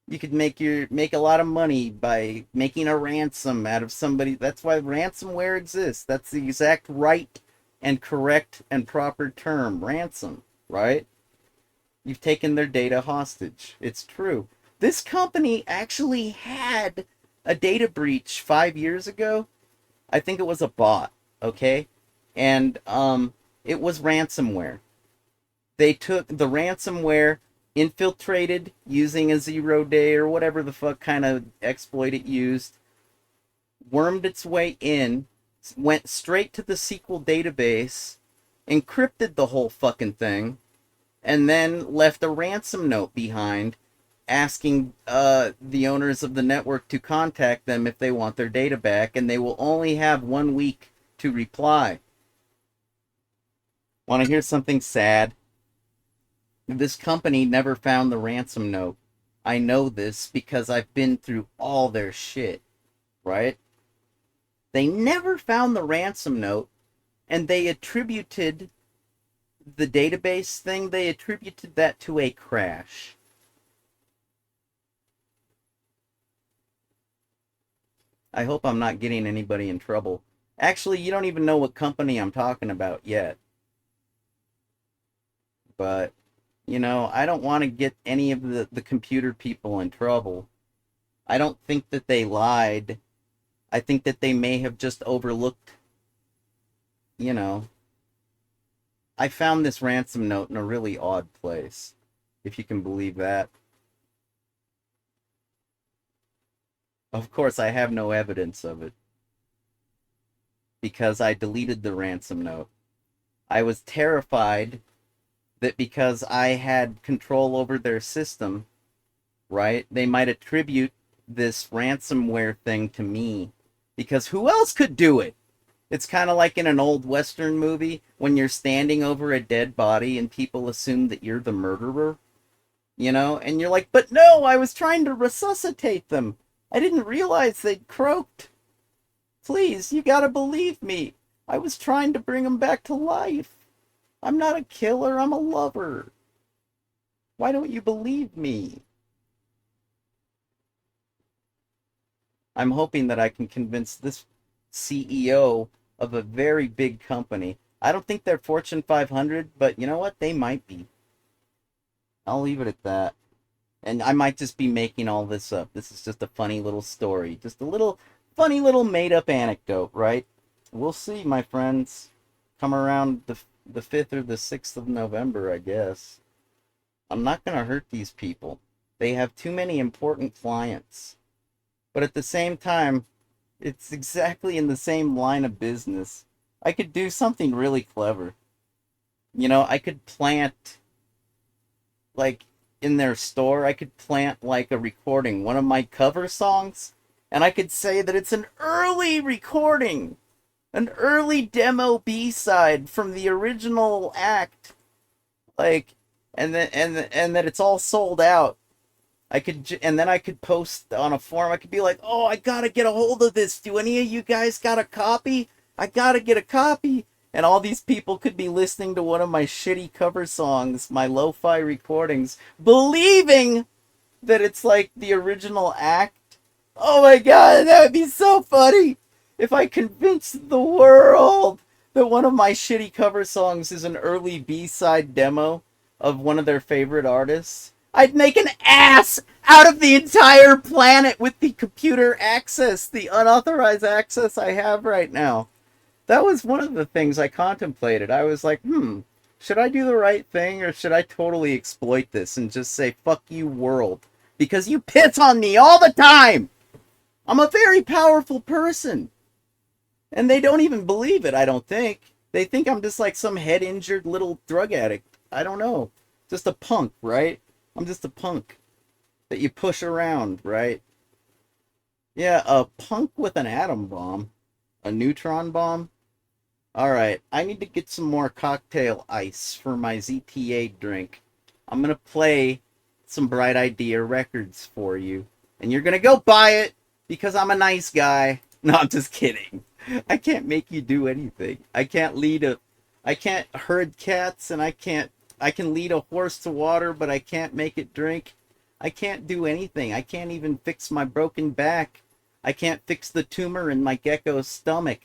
You could make a lot of money by making a ransom out of somebody. That's why ransomware exists. That's the exact right and correct and proper term, ransom, right? You've taken their data hostage. It's true. This company actually had a data breach 5 years ago. I think it was a bot, okay? And it was ransomware. They took the ransomware, infiltrated using a 0-day or whatever the fuck kind of exploit it used, wormed its way in, went straight to the SQL database, encrypted the whole fucking thing, and then left a ransom note behind asking the owners of the network to contact them if they want their data back, and they will only have 1 week to reply. Want to hear something sad? This company never found the ransom note. I know this because I've been through all their shit, right? They never found the ransom note, and they attributed the database thing, they attributed that to a crash. I hope I'm not getting anybody in trouble. Actually, you don't even know what company I'm talking about yet. But, you know, I don't want to get any of the computer people in trouble. I don't think that they lied. I think that they may have just overlooked, you know. I found this ransom note in a really odd place, if you can believe that. Of course, I have no evidence of it, because I deleted the ransom note. I was terrified that because I had control over their system, right, they might attribute this ransomware thing to me. Because who else could do it? It's kind of like in an old Western movie when you're standing over a dead body and people assume that you're the murderer, you know? And you're like, but no, I was trying to resuscitate them. I didn't realize they'd croaked. Please, you gotta believe me. I was trying to bring them back to life. I'm not a killer, I'm a lover. Why don't you believe me? I'm hoping that I can convince this CEO of a very big company. I don't think they're Fortune 500, but you know what? They might be. I'll leave it at that. And I might just be making all this up. This is just a funny little story. Just a little funny little made-up anecdote, right? We'll see, my friends. Come around the 5th or the 6th of November, I guess. I'm not going to hurt these people. They have too many important clients. But at the same time, it's exactly in the same line of business. I could do something really clever. You know, I could plant, like, in their store, I could plant, like, a recording, one of my cover songs, and I could say that it's an early recording, an early demo B-side from the original act, like, and that it's all sold out. And then I could post on a forum. I could be like, oh, I gotta get a hold of this. Do any of you guys got a copy? I gotta get a copy. And all these people could be listening to one of my shitty cover songs, my lo-fi recordings, believing that it's like the original act. Oh my god, that would be so funny if I convinced the world that one of my shitty cover songs is an early B-side demo of one of their favorite artists. I'd make an ass out of the entire planet with the computer access, the unauthorized access I have right now. That was one of the things I contemplated. I was like, should I do the right thing or should I totally exploit this and just say, fuck you, world? Because you piss on me all the time! I'm a very powerful person. And they don't even believe it, I don't think. They think I'm just like some head-injured little drug addict. I don't know. Just a punk, right? I'm just a punk that you push around, right? Yeah, a punk with an atom bomb. A neutron bomb. Alright, I need to get some more cocktail ice for my ZTA drink. I'm gonna play some Bright Idea records for you. And you're gonna go buy it, because I'm a nice guy. No, I'm just kidding. I can't make you do anything. I can't herd cats, and I can lead a horse to water, but I can't make it drink. I can't do anything. I can't even fix my broken back. I can't fix the tumor in my gecko's stomach.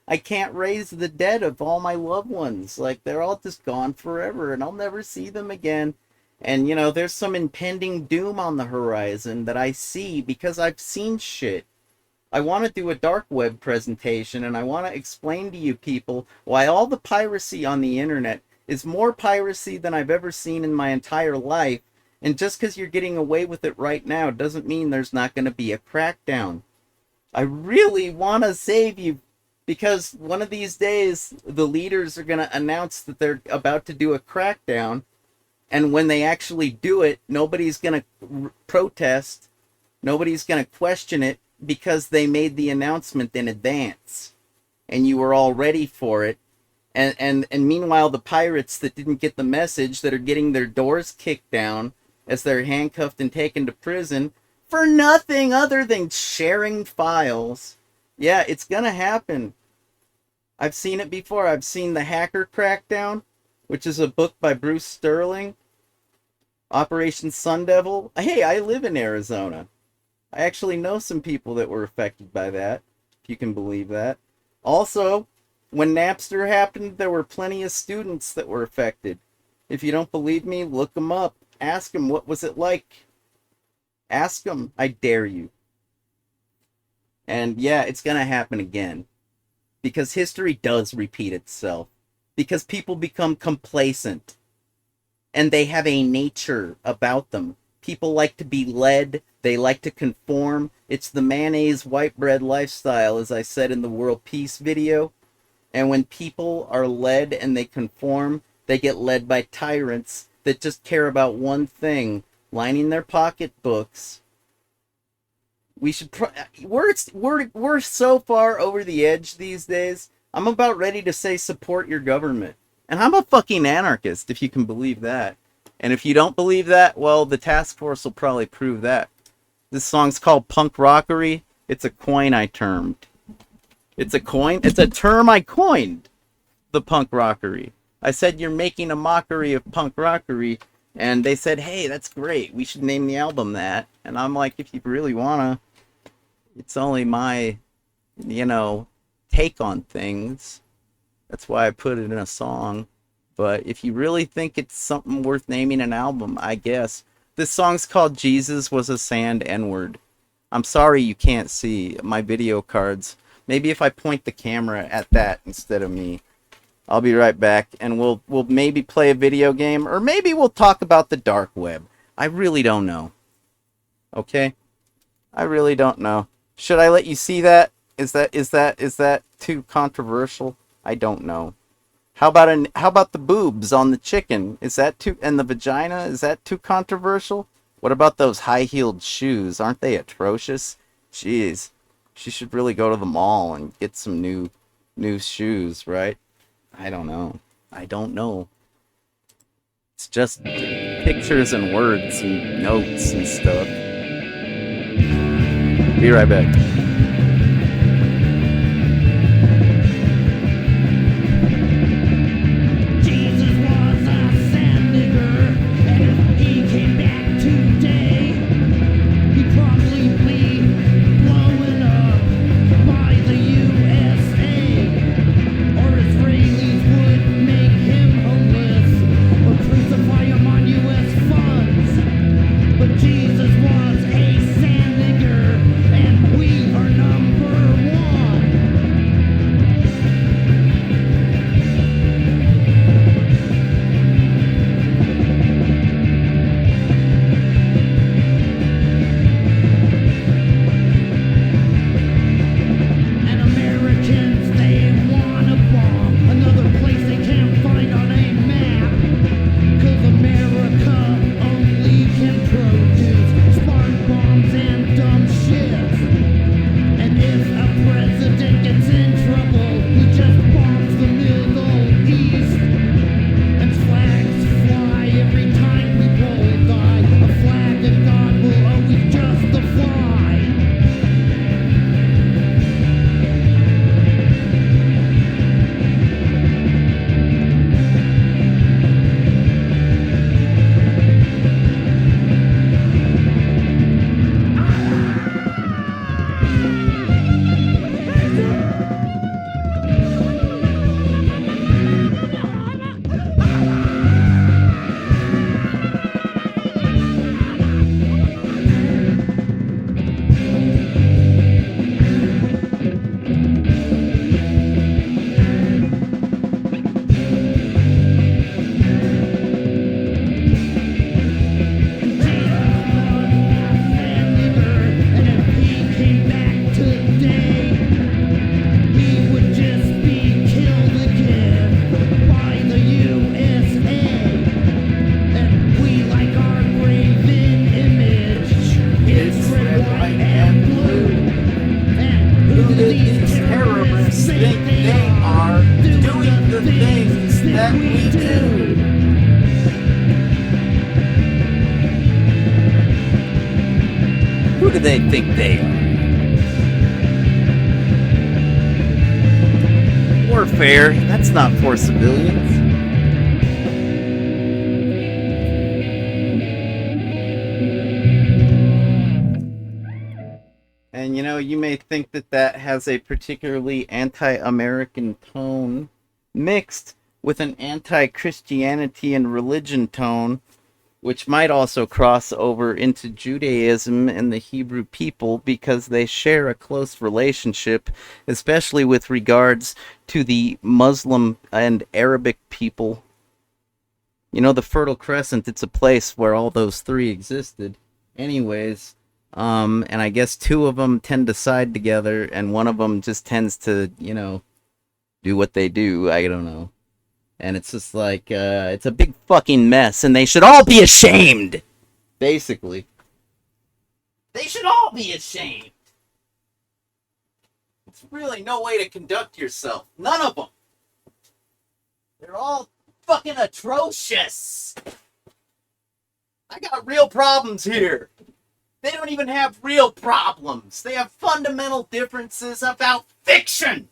I can't raise the dead of all my loved ones. Like, they're all just gone forever, and I'll never see them again. And, you know, there's some impending doom on the horizon that I see because I've seen shit. I want to do a dark web presentation, and I want to explain to you people why all the piracy on the internet is more piracy than I've ever seen in my entire life. And just because you're getting away with it right now doesn't mean there's not going to be a crackdown. I really want to save you, because one of these days the leaders are going to announce that they're about to do a crackdown, and when they actually do it, nobody's going to protest, nobody's going to question it, because they made the announcement in advance and you were all ready for it. And meanwhile, the pirates that didn't get the message, that are getting their doors kicked down as they're handcuffed and taken to prison for nothing other than sharing files. Yeah, it's gonna happen. I've seen it before. I've seen The Hacker Crackdown, which is a book by Bruce Sterling. Operation Sun Devil. Hey, I live in Arizona. I actually know some people that were affected by that, if you can believe that. Also, when Napster happened, there were plenty of students that were affected. If you don't believe me, look them up. Ask them, what was it like? Ask them. I dare you. And yeah, it's going to happen again. Because history does repeat itself. Because people become complacent. And they have a nature about them. People like to be led. They like to conform. It's the mayonnaise white bread lifestyle, as I said in the World Peace video. And when people are led and they conform, they get led by tyrants that just care about one thing, lining their pocketbooks. We should we're so far over the edge these days. I'm about ready to say support your government. And I'm a fucking anarchist, if you can believe that. And if you don't believe that, well, the task force will probably prove that. This song's called Punk Rockery. It's a coin I termed. It's a coin? It's a term I coined. The punk rockery. I said, you're making a mockery of punk rockery. And they said, hey, that's great. We should name the album that. And I'm like, if you really wanna, it's only my, take on things. That's why I put it in a song. But if you really think it's something worth naming an album, I guess. This song's called Jesus Was a Sand N-Word. I'm sorry you can't see my video cards. Maybe if I point the camera at that instead of me. I'll be right back, and we'll maybe play a video game, or maybe we'll talk about the dark web. I really don't know. Okay? I really don't know. Should I let you see that? Is that too controversial? I don't know. How about the boobs on the chicken? Is that too, and the vagina? Is that too controversial? What about those high-heeled shoes? Aren't they atrocious? Jeez. She should really go to the mall and get some new shoes, right? I don't know. It's just pictures and words and notes and stuff. Be right back. Jesus was a sand nigger, and we that we do. Who do they think they are? Warfare, that's not for civilians. And you know, you may think that that has a particularly anti-American tone mixed with an anti-Christianity and religion tone, which might also cross over into Judaism and the Hebrew people because they share a close relationship, especially with regards to the Muslim and Arabic people. You know, the Fertile Crescent, it's a place where all those three existed. Anyways, and I guess two of them tend to side together, and one of them just tends to, you know, do what they do. I don't know. And it's just like, it's a big fucking mess, and they should all be ashamed! Basically. They should all be ashamed! It's really no way to conduct yourself. None of them! They're all fucking atrocious! I got real problems here! They don't even have real problems! They have fundamental differences about fiction!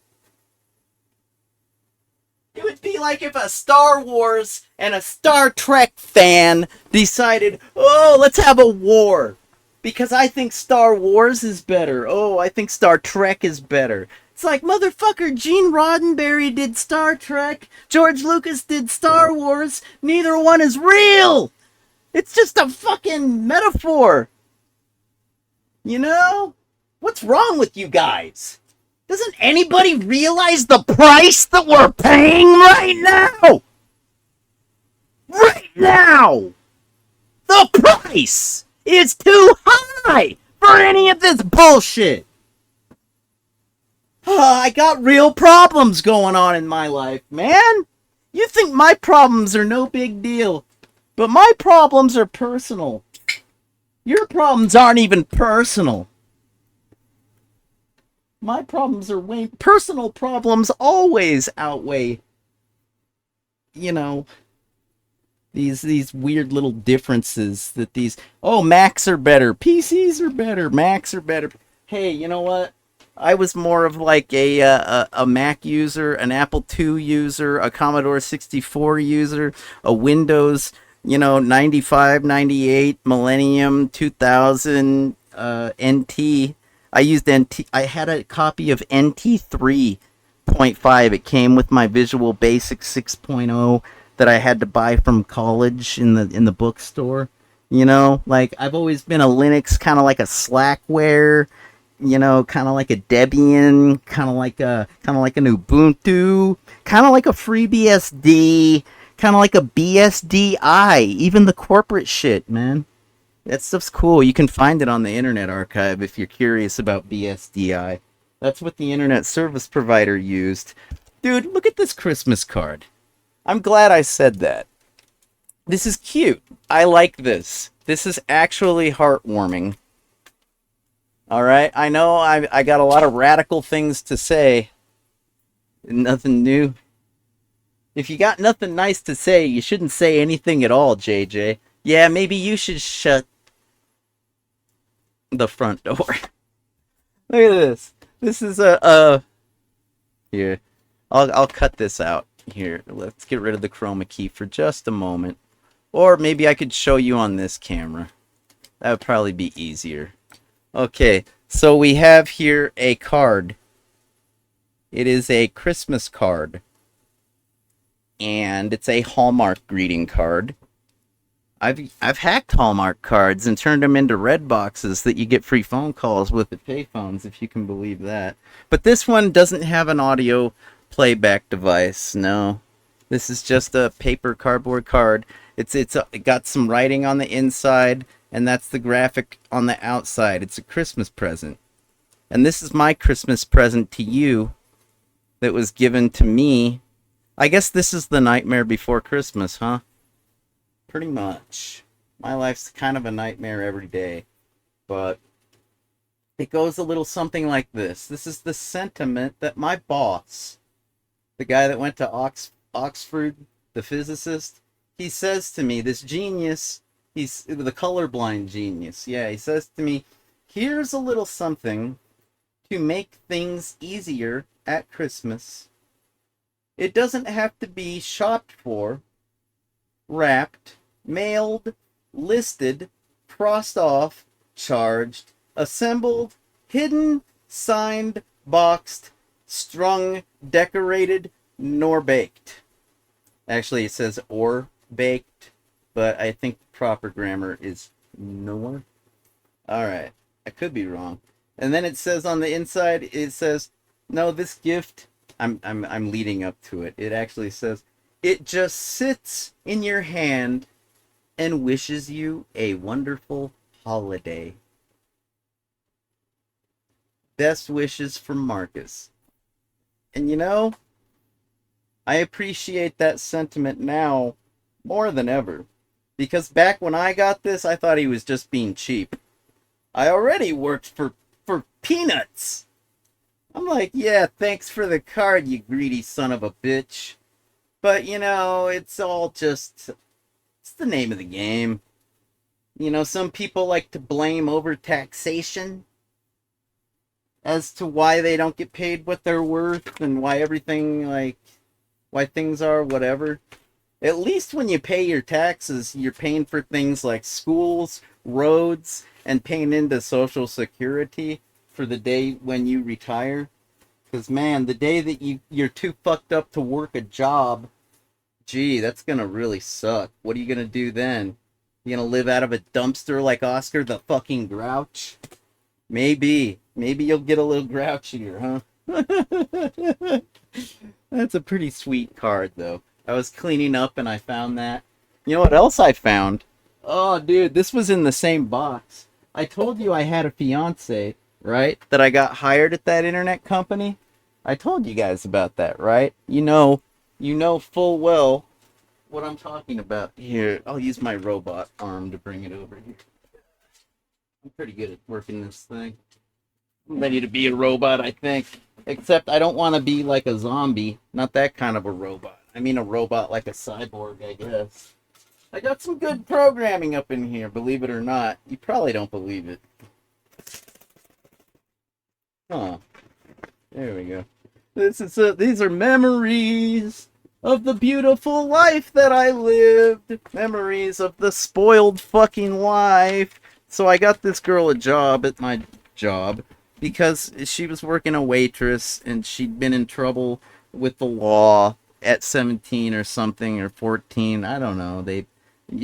It would be like if a Star Wars and a Star Trek fan decided, oh, let's have a war. Because I think Star Wars is better. Oh, I think Star Trek is better. It's like, motherfucker, Gene Roddenberry did Star Trek. George Lucas did Star Wars. Neither one is real. It's just a fucking metaphor. You know? What's wrong with you guys? Doesn't anybody realize the price that we're paying right now? Right now! The price is too high for any of this bullshit! I got real problems going on in my life, man! You think my problems are no big deal, but my problems are personal. Your problems aren't even personal. My problems are way... Personal problems always outweigh, you know, these weird little differences that these... Oh, Macs are better. PCs are better. Macs are better. Hey, you know what? I was more of like a Mac user, an Apple II user, a Commodore 64 user, a Windows, you know, 95, 98, Millennium, 2000, NT... I used NT. I had a copy of NT 3.5. It came with my Visual Basic 6.0 that I had to buy from college in the bookstore. You know, like I've always been a Linux, kind of like a Slackware, you know, kind of like a Debian, kind of like an Ubuntu, kind of like a FreeBSD, kind of like a BSDI, even the corporate shit, man. That stuff's cool. You can find it on the Internet Archive if you're curious about BSDI. That's what the Internet Service Provider used. Dude, look at this Christmas card. I'm glad I said that. This is cute. I like this. This is actually heartwarming. Alright, I know I got a lot of radical things to say. Nothing new. If you got nothing nice to say, you shouldn't say anything at all, JJ. Yeah, maybe you should shut the front door. Look at this. This is here. I'll cut this out. Here, let's get rid of the chroma key for just a moment. Or maybe I could show you on this camera. That would probably be easier. Okay, so we have here a card. It is a Christmas card. And it's a Hallmark greeting card. I've hacked Hallmark cards and turned them into red boxes that you get free phone calls with at payphones, if you can believe that. But this one doesn't have an audio playback device. No, this is just a paper cardboard card. It got some writing on the inside, and that's the graphic on the outside. It's a Christmas present, and this is my Christmas present to you that was given to me. I guess this is the Nightmare Before Christmas, huh? Pretty much. My life's kind of a nightmare every day. But it goes a little something like this. This is the sentiment that my boss, the guy that went to Oxford the physicist, he says to me, this genius, he's the colorblind genius. Yeah, he says to me, here's a little something to make things easier at Christmas. It doesn't have to be shopped for, wrapped, mailed, listed, crossed off, charged, assembled, hidden, signed, boxed, strung, decorated, nor baked. Actually, it says or baked, but I think the proper grammar is nor. Alright, I could be wrong. And then it says on the inside, it says, no, this gift, I'm leading up to it. It actually says, it just sits in your hand and wishes you a wonderful holiday. Best wishes from Marcus. And you know, I appreciate that sentiment now more than ever. Because back when I got this, I thought he was just being cheap. I already worked for peanuts. I'm like, yeah, thanks for the card, you greedy son of a bitch. But, you know, it's all just, it's the name of the game. You know, some people like to blame overtaxation as to why they don't get paid what they're worth and why everything, like, why things are whatever. At least when you pay your taxes, you're paying for things like schools, roads, and paying into Social Security for the day when you retire. Because, man, the day that you're too fucked up to work a job, gee, that's going to really suck. What are you going to do then? You going to live out of a dumpster like Oscar the fucking Grouch? Maybe. Maybe you'll get a little grouchier, huh? That's a pretty sweet card, though. I was cleaning up and I found that. You know what else I found? Oh, dude, this was in the same box. I told you I had a fiance, right? That I got hired at that internet company. I told you guys about that, right? You know full well what I'm talking about. Here, I'll use my robot arm to bring it over here. I'm pretty good at working this thing. I'm ready to be a robot, I think. Except I don't want to be like a zombie. Not that kind of a robot. I mean a robot like a cyborg, I guess. I got some good programming up in here, believe it or not. You probably don't believe it. Huh. There we go. These are memories of the beautiful life that I lived. Memories of the spoiled fucking life. So I got this girl a job at my job because she was working a waitress and she'd been in trouble with the law at 17 or something, or 14. I don't know.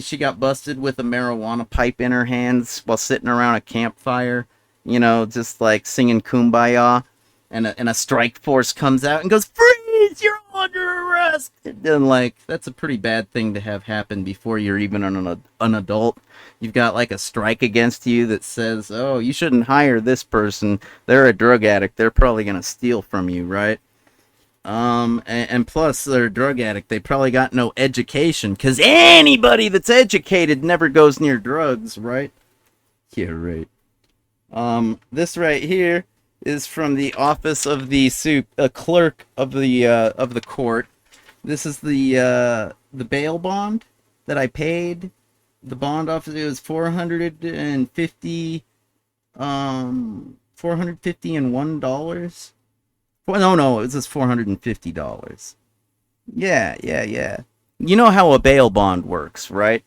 She got busted with a marijuana pipe in her hands while sitting around a campfire, you know, just like singing Kumbaya. And a strike force comes out and goes, freeze, you're under arrest. And like, that's a pretty bad thing to have happen before you're even an adult. You've got like a strike against you that says, oh, you shouldn't hire this person. They're a drug addict. They're probably going to steal from you, right? And plus they're a drug addict. They probably got no education, because anybody that's educated never goes near drugs, right? Yeah, right. This right here is from the office of the clerk of the court. This is the bail bond that I paid. The bond officer, it was $450 $451. Well, no, it was just $450. Yeah. You know how a bail bond works, right?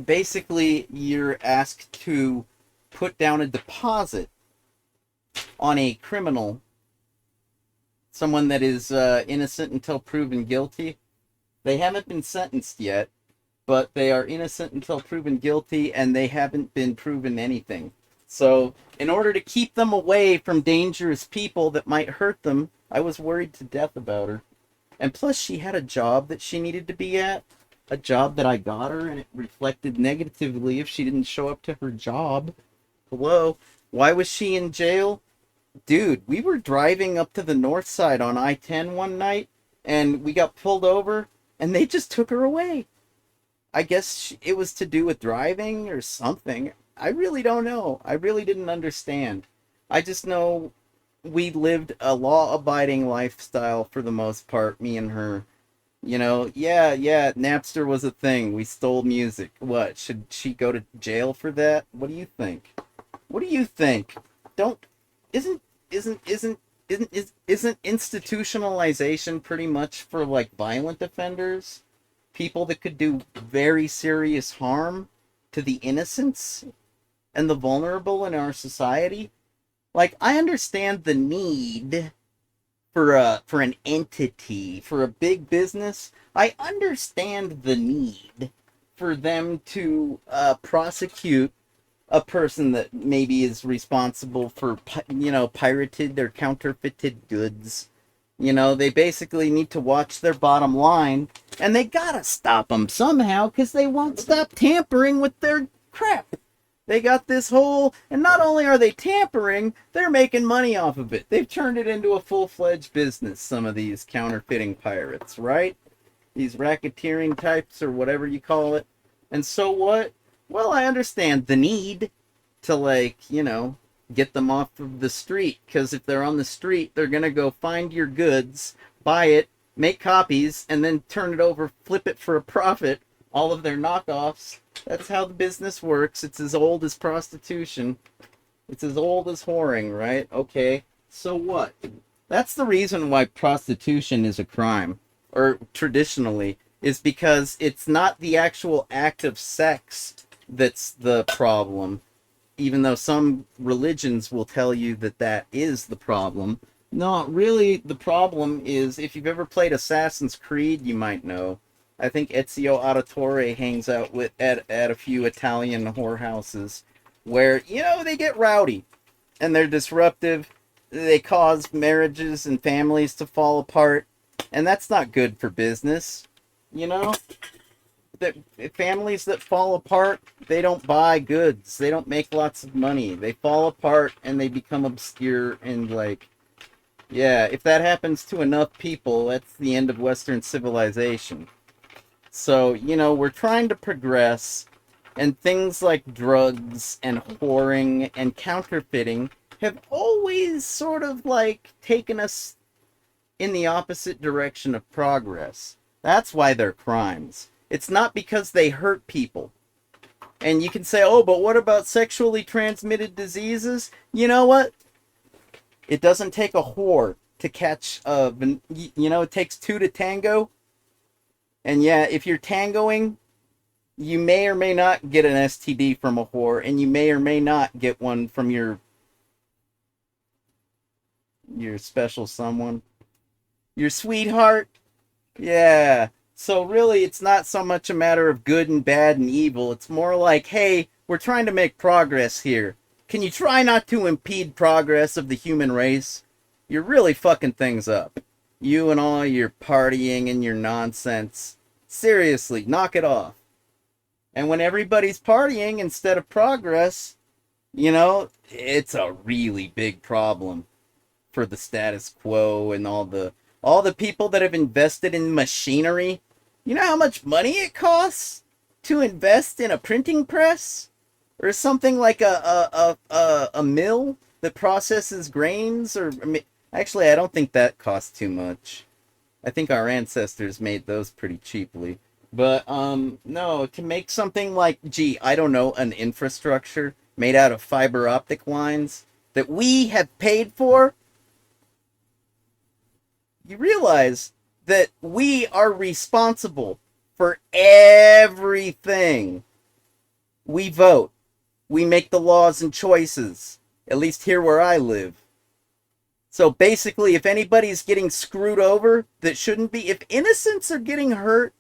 Basically, you're asked to put down a deposit on a criminal, someone that is innocent until proven guilty. They haven't been sentenced yet, but they are innocent until proven guilty, and they haven't been proven anything. So, in order to keep them away from dangerous people that might hurt them, I was worried to death about her. And plus, she had a job that she needed to be at, a job that I got her, and it reflected negatively if she didn't show up to her job. Hello? Why was she in jail? Dude, we were driving up to the north side on I-10 one night, and we got pulled over, and they just took her away. I guess it was to do with driving or something. I really don't know. I really didn't understand. I just know we lived a law-abiding lifestyle for the most part, me and her. Yeah, Napster was a thing. We stole music. What? Should she go to jail for that? What do you think? What do you think? Don't isn't isn't isn't isn't institutionalization pretty much for like violent offenders? People that could do very serious harm to the innocents and the vulnerable in our society? Like I understand the need for an entity, for a big business. I understand the need for them to prosecute a person that maybe is responsible for pirated or counterfeited goods. They basically need to watch their bottom line, and they gotta stop them somehow because they won't stop tampering with their crap. They got this whole, and not only are they tampering, they're making money off of it. They've turned it into a full-fledged business, some of these counterfeiting pirates, right? These racketeering types, or whatever you call it. And so what? Well, I understand the need to, like, get them off of the street. Because if they're on the street, they're going to go find your goods, buy it, make copies, and then turn it over, flip it for a profit, all of their knockoffs. That's how the business works. It's as old as prostitution. It's as old as whoring, right? Okay, so what? That's the reason why prostitution is a crime, or traditionally, is because it's not the actual act of sex that's the problem, even though some religions will tell you that that is the problem. No, really, the problem is, if you've ever played Assassin's Creed, you might know. I think Ezio Auditore hangs out at a few Italian whorehouses where, they get rowdy and they're disruptive. They cause marriages and families to fall apart, and that's not good for business. That families that fall apart, they don't buy goods. They don't make lots of money. They fall apart and they become obscure and yeah, if that happens to enough people, that's the end of Western civilization. So, we're trying to progress, and things like drugs and whoring and counterfeiting have always sort of taken us in the opposite direction of progress. That's why they're crimes. It's not because they hurt people. And you can say, oh, but what about sexually transmitted diseases? You know what? It doesn't take a whore to catch it takes two to tango. And yeah, if you're tangoing, you may or may not get an STD from a whore, and you may or may not get one from your special someone. Your sweetheart. Yeah. So really, it's not so much a matter of good and bad and evil. It's more like, hey, we're trying to make progress here. Can you try not to impede progress of the human race? You're really fucking things up. You and all your partying and your nonsense. Seriously, knock it off. And when everybody's partying instead of progress, it's a really big problem for the status quo and all the people that have invested in machinery. You know how much money it costs to invest in a printing press? Or something like a mill that processes grains? Actually, I don't think that costs too much. I think our ancestors made those pretty cheaply. But, no, to make something like, I don't know, an infrastructure made out of fiber optic lines that we have paid for, you realize that we are responsible for everything. We vote. We make the laws and choices. At least here where I live. So basically, if anybody's getting screwed over that shouldn't be, if innocents are getting hurt,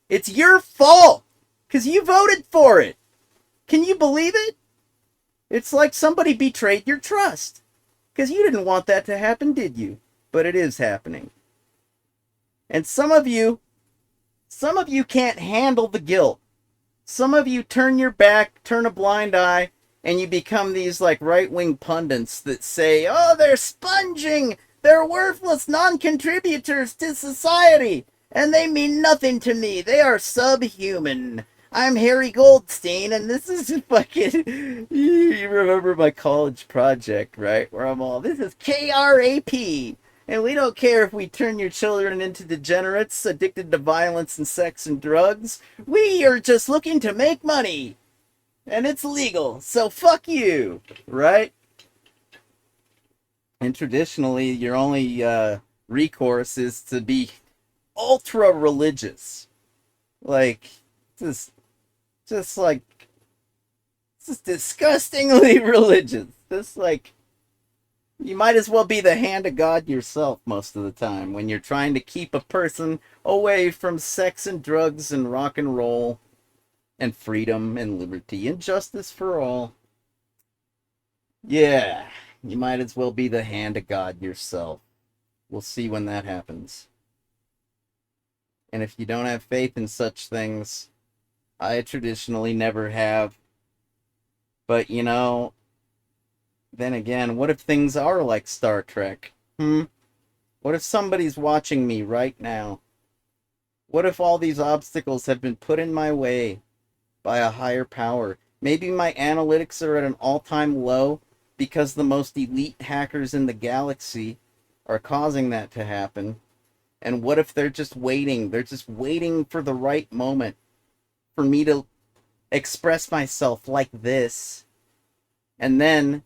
it's your fault. Because you voted for it. Can you believe it? It's like somebody betrayed your trust. Because you didn't want that to happen, did you? But it is happening. And some of you can't handle the guilt. Some of you turn your back, turn a blind eye, and you become these right-wing pundits that say, oh, they're sponging, they're worthless non-contributors to society, and they mean nothing to me, they are subhuman. I'm Harry Goldstein, and this is fucking, you remember my college project, right, where I'm all, this is KRAP, And we don't care if we turn your children into degenerates addicted to violence and sex and drugs. We are just looking to make money. And it's legal. So fuck you. Right? And traditionally, your only recourse is to be ultra religious. Like, just, just like, just disgustingly religious. Just like, you might as well be the hand of God yourself most of the time when you're trying to keep a person away from sex and drugs and rock and roll and freedom and liberty and justice for all. Yeah, you might as well be the hand of God yourself. We'll see when that happens. And if you don't have faith in such things, I traditionally never have. But, you know, then again, what if things are like Star Trek? What if somebody's watching me right now? What if all these obstacles have been put in my way by a higher power? Maybe my analytics are at an all-time low because the most elite hackers in the galaxy are causing that to happen. And what if they're just waiting? They're just waiting for the right moment for me to express myself like this. And then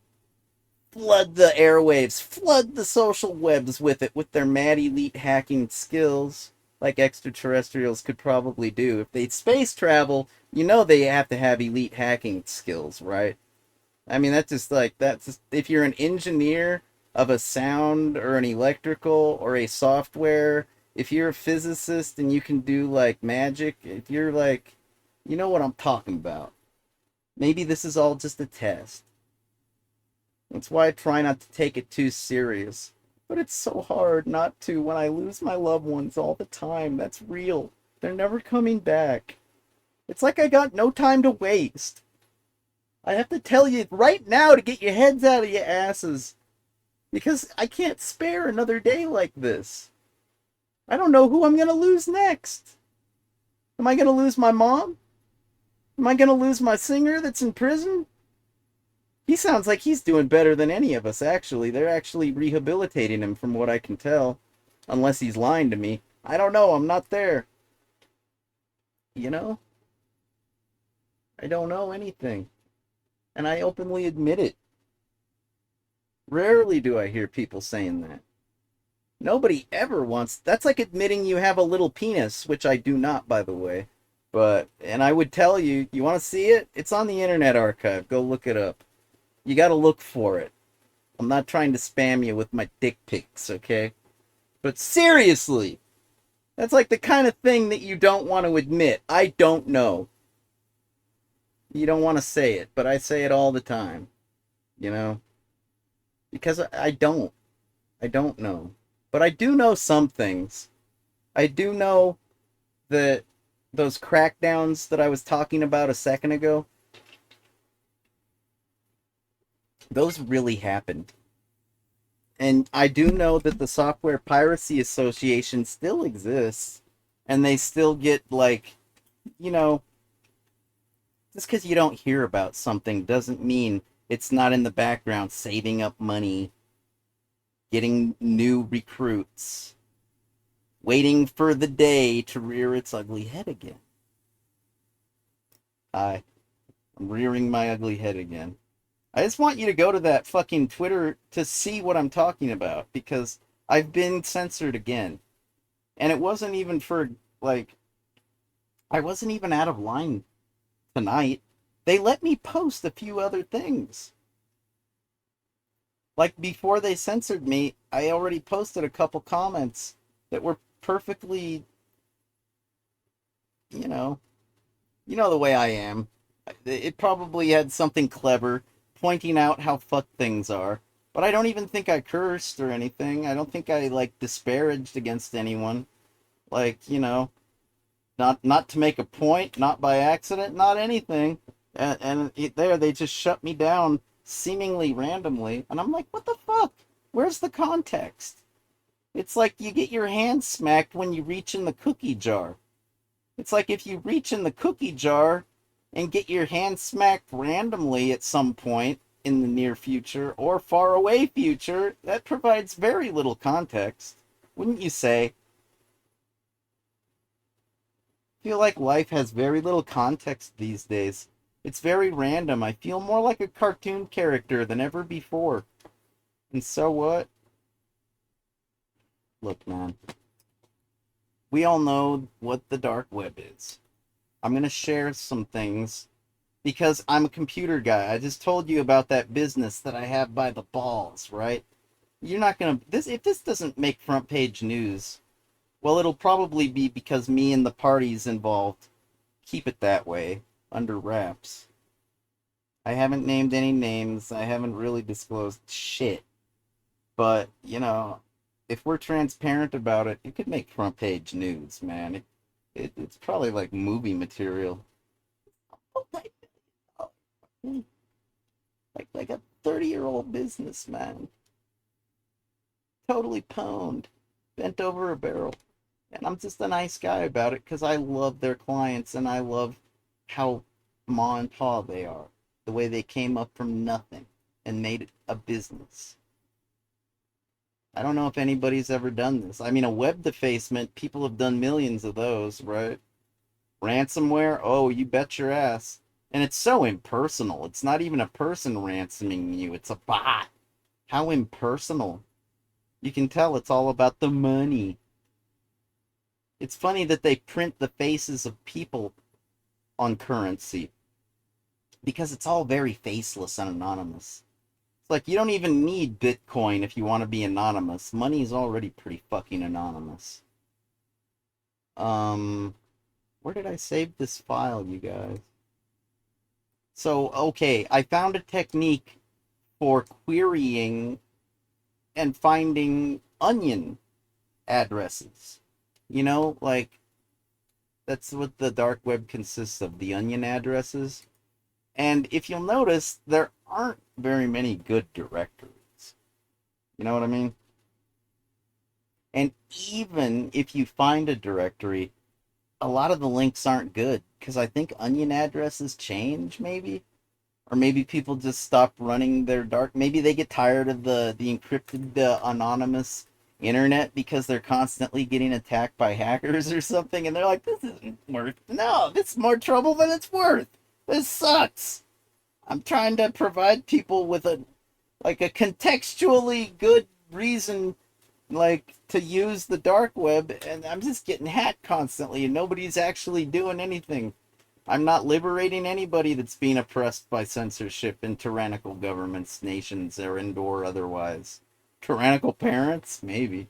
flood the airwaves, flood the social webs with it, with their mad elite hacking skills, like extraterrestrials could probably do. If they space travel, you know they have to have elite hacking skills, right? I mean, that's just, if you're an engineer of a sound or an electrical or a software, if you're a physicist and you can do like magic, if you're like, you know what I'm talking about. Maybe this is all just a test. That's why I try not to take it too serious. But it's so hard not to when I lose my loved ones all the time. That's real. They're never coming back. It's like I got no time to waste. I have to tell you right now to get your heads out of your asses. Because I can't spare another day like this. I don't know who I'm going to lose next. Am I going to lose my mom? Am I going to lose my singer that's in prison? He sounds like he's doing better than any of us, actually. They're actually rehabilitating him from what I can tell. Unless he's lying to me. I don't know, I'm not there. You know? I don't know anything. And I openly admit it. Rarely do I hear people saying that. Nobody ever wants... That's like admitting you have a little penis, which I do not, by the way. But, and I would tell you, you want to see it? It's on the Internet Archive. Go look it up. You gotta look for it. I'm not trying to spam you with my dick pics, okay? But seriously, that's like the kind of thing that you don't want to admit. I don't know. You don't want to say it, but I say it all the time. You know? Because I don't. I don't know. But I do know some things. I do know that those crackdowns that I was talking about a second ago, those really happened. And I do know that the Software Piracy Association still exists. And they still get, like, you know, just because you don't hear about something doesn't mean it's not in the background saving up money, getting new recruits, waiting for the day to rear its ugly head again. I'm rearing my ugly head again. I just want you to go to that fucking Twitter to see what I'm talking about, because I've been censored again. And it wasn't even for, like, I wasn't even out of line tonight. They let me post a few other things. Like, before they censored me, I already posted a couple comments that were perfectly, you know the way I am. It probably had something clever, pointing out how fucked things are. But I don't even think I cursed or anything. I don't think I, like, disparaged against anyone. Like, you know, not to make a point, not by accident, not anything. And they just shut me down seemingly randomly. And I'm like, what the fuck? Where's the context? It's like you get your hand smacked when you reach in the cookie jar. It's like if you reach in the cookie jar and get your hand smacked randomly at some point, in the near future or far away future, that provides very little context. Wouldn't you say? I feel like life has very little context these days. It's very random. I feel more like a cartoon character than ever before. And so what? Look, man. We all know what the dark web is. I'm going to share some things because I'm a computer guy. I just told you about that business that I have by the balls, right? You're not going to this if this doesn't make front page news. Well, it'll probably be because me and the parties involved keep it that way, under wraps. I haven't named any names. I haven't really disclosed shit. But, if we're transparent about it, it could make front page news, man. It's probably like movie material. Like a 30-year-old businessman. Totally pwned. Bent over a barrel. And I'm just a nice guy about it because I love their clients and I love how ma and pa they are. The way they came up from nothing and made it a business. I don't know if anybody's ever done this. I mean, a web defacement, people have done millions of those, right? Ransomware, oh, you bet your ass. And it's so impersonal. It's not even a person ransoming you, it's a bot. How impersonal. You can tell it's all about the money. It's funny that they print the faces of people on currency because it's all very faceless and anonymous. It's like you don't even need Bitcoin if you want to be anonymous. Money is already pretty fucking anonymous. Where did I save this file, you guys? So, okay, I found a technique for querying and finding onion addresses. Like, that's what the dark web consists of, the onion addresses. And if you'll notice, there aren't very many good directories. You know what I mean? And even if you find a directory, a lot of the links aren't good, because I think onion addresses change, maybe? Or maybe people just stop running their dark. Maybe they get tired of the encrypted, anonymous internet because they're constantly getting attacked by hackers or something, and they're like, this isn't worth. No, this is more trouble than it's worth. This sucks. I'm trying to provide people with a contextually good reason, to use the dark web, and I'm just getting hacked constantly, and nobody's actually doing anything. I'm not liberating anybody that's being oppressed by censorship in tyrannical governments, nations, or otherwise. Tyrannical parents? Maybe.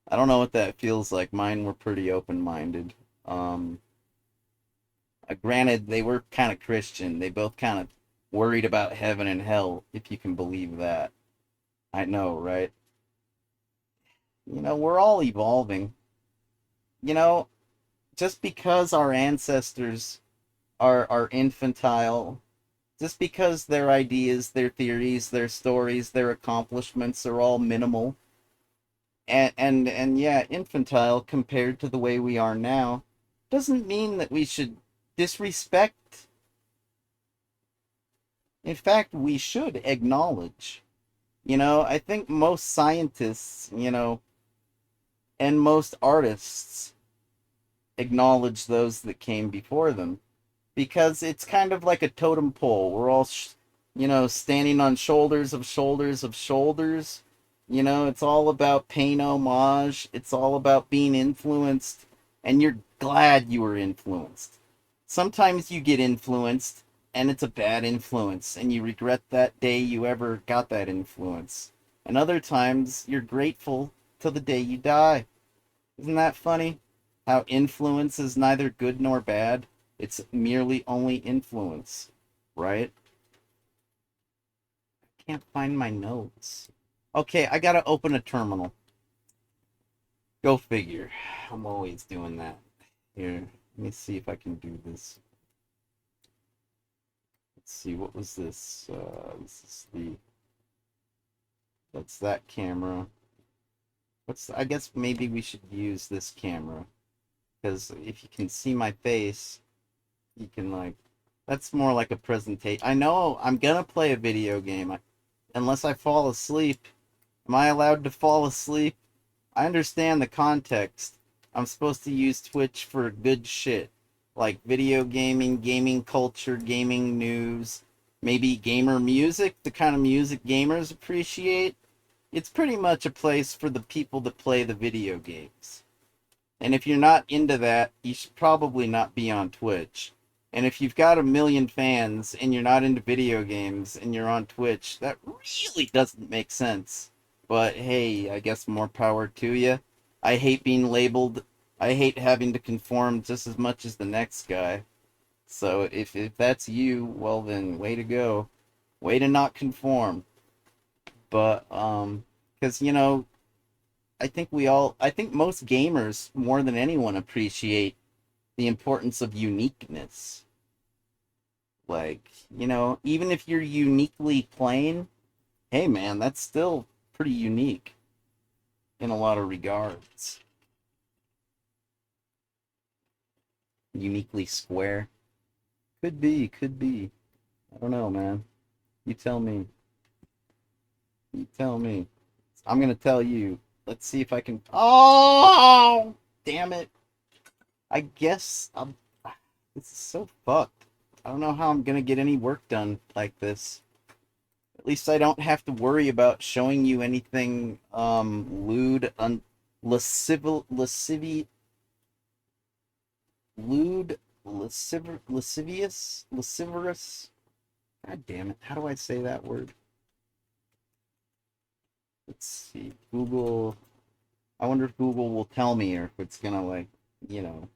I don't know what that feels like. Mine were pretty open-minded. Granted, they were kind of Christian. They both kind of worried about heaven and hell, if you can believe that. I know, right? We're all evolving. You know, just because our ancestors are infantile, just because their ideas, their theories, their stories, their accomplishments are all minimal and yeah, infantile compared to the way we are now, doesn't mean that we should disrespect. In fact, we should acknowledge. I think most scientists, and most artists acknowledge those that came before them because it's kind of like a totem pole. We're all, standing on shoulders of shoulders of shoulders. It's all about paying homage. It's all about being influenced, and you're glad you were influenced. Sometimes you get influenced, and it's a bad influence, and you regret that day you ever got that influence. And other times, you're grateful till the day you die. Isn't that funny? How influence is neither good nor bad. It's merely only influence, right? Can't find my notes. Okay, I gotta open a terminal. Go figure. I'm always doing that. Here, let me see if I can do this. Let's see, what was this? This is that's that camera. I guess maybe we should use this camera. Because if you can see my face, you can, That's more like a presentation. I know I'm gonna play a video game. Unless I fall asleep. Am I allowed to fall asleep? I understand the context. I'm supposed to use Twitch for good shit. Like video gaming, gaming culture, gaming news, maybe gamer music, the kind of music gamers appreciate. It's pretty much a place for the people that play the video games. And if you're not into that, you should probably not be on Twitch. And if you've got a million fans and you're not into video games and you're on Twitch, that really doesn't make sense. But hey, I guess more power to you. I hate being labeled. I hate having to conform just as much as the next guy. So if that's you, well then, way to go. Way to not conform. But, because, I think most gamers, more than anyone, appreciate the importance of uniqueness. Like, even if you're uniquely playing, hey man, that's still pretty unique in a lot of regards. Uniquely square. Could be, could be. I don't know, man. You tell me. You tell me. I'm gonna tell you. Let's see if I can. Oh, damn it! I guess I'm. This is so fucked. I don't know how I'm gonna get any work done like this. At least I don't have to worry about showing you anything lewd, lewd, lascivious. God damn it! How do I say that word? Let's see. Google. I wonder if Google will tell me or if it's gonna like, you know,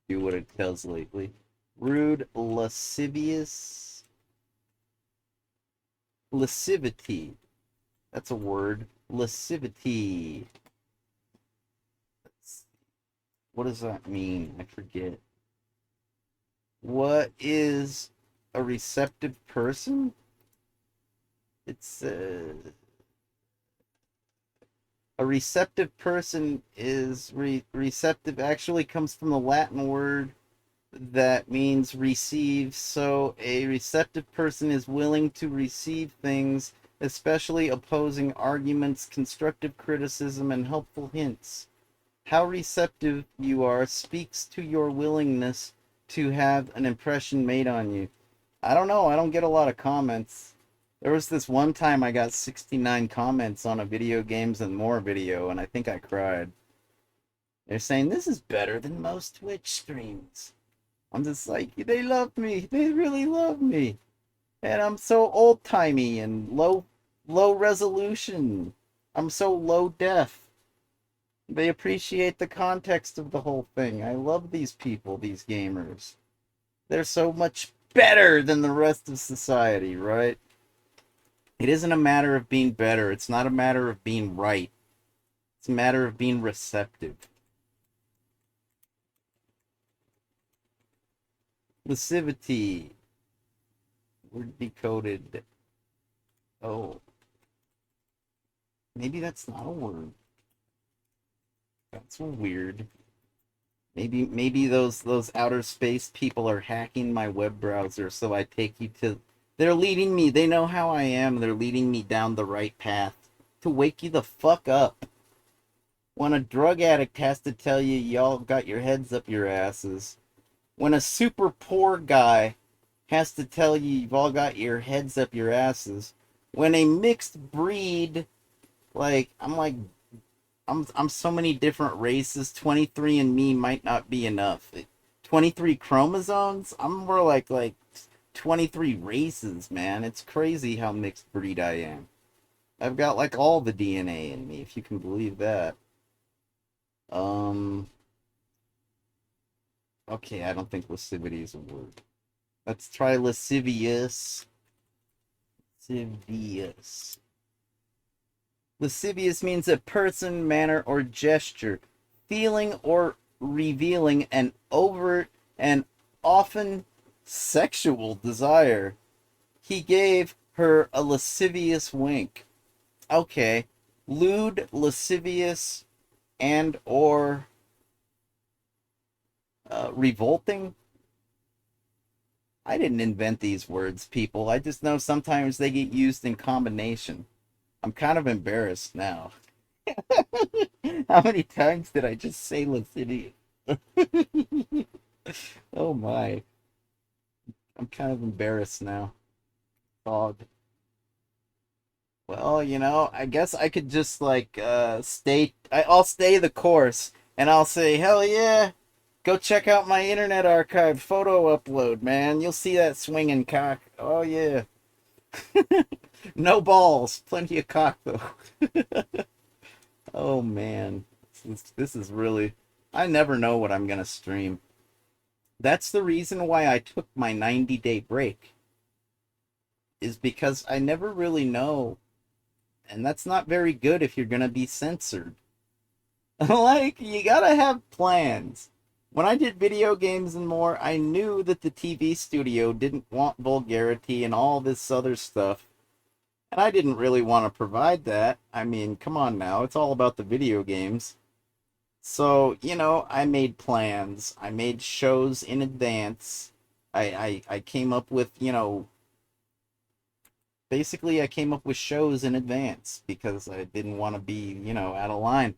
do what it does lately. Rude, lascivious, lascivity. That's a word. Lascivity. What does that mean? I forget. What is a receptive person? It's a receptive person is receptive actually comes from the Latin word that means receive. So a receptive person is willing to receive things, especially opposing arguments, constructive criticism, and helpful hints. How receptive you are speaks to your willingness to have an impression made on you. I don't know. I don't get a lot of comments. There was this one time I got 69 comments on a video games and more video, and I think I cried. They're saying this is better than most Twitch streams. I'm just like, they love me. They really love me. And I'm so old-timey and low resolution. I'm so low def. They appreciate the context of the whole thing. I love these people, these gamers. They're so much better than the rest of society, right? It isn't a matter of being better. It's not a matter of being right. It's a matter of being receptive. Lascivity. Word decoded. Oh. Maybe that's not a word. That's weird. Maybe those outer space people are hacking my web browser so I take you to. They're leading me. They know how I am. They're leading me down the right path to wake you the fuck up. When a drug addict has to tell you y'all got your heads up your asses. When a super poor guy has to tell you you've all got your heads up your asses. When a mixed breed, I'm so many different races. 23 and me might not be enough. 23 chromosomes? I'm more like 23 races, man. It's crazy how mixed breed I am. I've got like all the DNA in me, if you can believe that. Okay, I don't think lascivity is a word. Let's try lascivious. Lascivious. Lascivious means a person, manner, or gesture, feeling or revealing an overt and often sexual desire. He gave her a lascivious wink. Okay, lewd, lascivious, and or revolting. I didn't invent these words, people. I just know sometimes they get used in combination. I'm kind of embarrassed now. How many times did I just say Licidian? Oh my. I'm kind of embarrassed now. Dog. Well, I guess I could just like I'll stay the course and I'll say, "Hell yeah. Go check out my Internet Archive photo upload, man. You'll see that swinging cock. Oh yeah." No balls, plenty of cock though. Oh man. This is really I never know what I'm going to stream. That's the reason why I took my 90-day break, is because I never really know, and that's not very good if you're going to be censored. Like, you gotta have plans. When I did video games and more, I knew that the TV studio didn't want vulgarity and all this other stuff. And I didn't really want to provide that. I mean, come on now, it's all about the video games. So, I made plans. I made shows in advance. I came up with, basically I came up with shows in advance because I didn't want to be, out of line.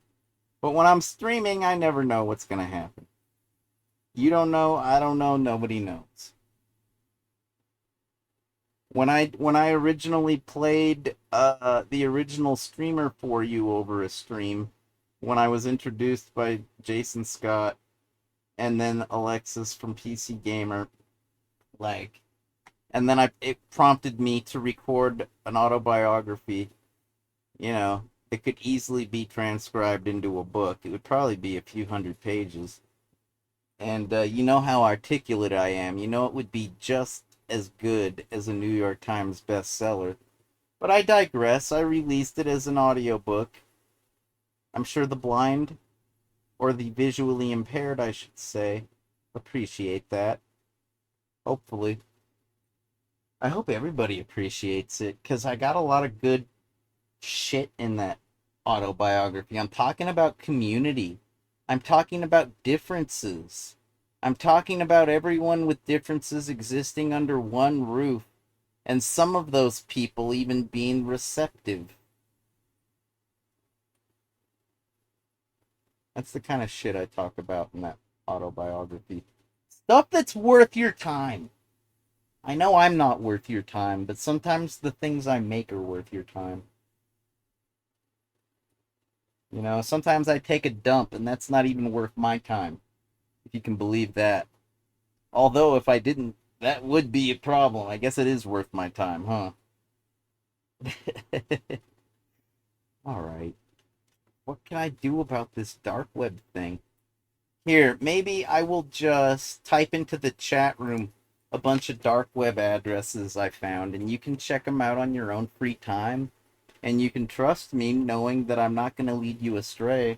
But when I'm streaming, I never know what's going to happen. You don't know, I don't know, nobody knows. When I originally played the original streamer for you over a stream, when I was introduced by Jason Scott and then Alexis from PC Gamer, like, and then it prompted me to record an autobiography. It could easily be transcribed into a book. It would probably be a few hundred pages. And you know how articulate I am. It would be just as good as a New York Times bestseller. But I digress. I released it as an audiobook. I'm sure the blind, or the visually impaired, I should say, appreciate that. Hopefully. I hope everybody appreciates it, because I got a lot of good shit in that autobiography. I'm talking about community. I'm talking about differences. I'm talking about everyone with differences existing under one roof, and some of those people even being receptive. That's the kind of shit I talk about in that autobiography. Stuff that's worth your time. I know I'm not worth your time, but sometimes the things I make are worth your time. Sometimes I take a dump and that's not even worth my time, if you can believe that. Although, if I didn't, that would be a problem. I guess it is worth my time, huh? Alright. What can I do about this dark web thing? Here, maybe I will just type into the chat room a bunch of dark web addresses I found, and you can check them out on your own free time. And you can trust me knowing that I'm not going to lead you astray.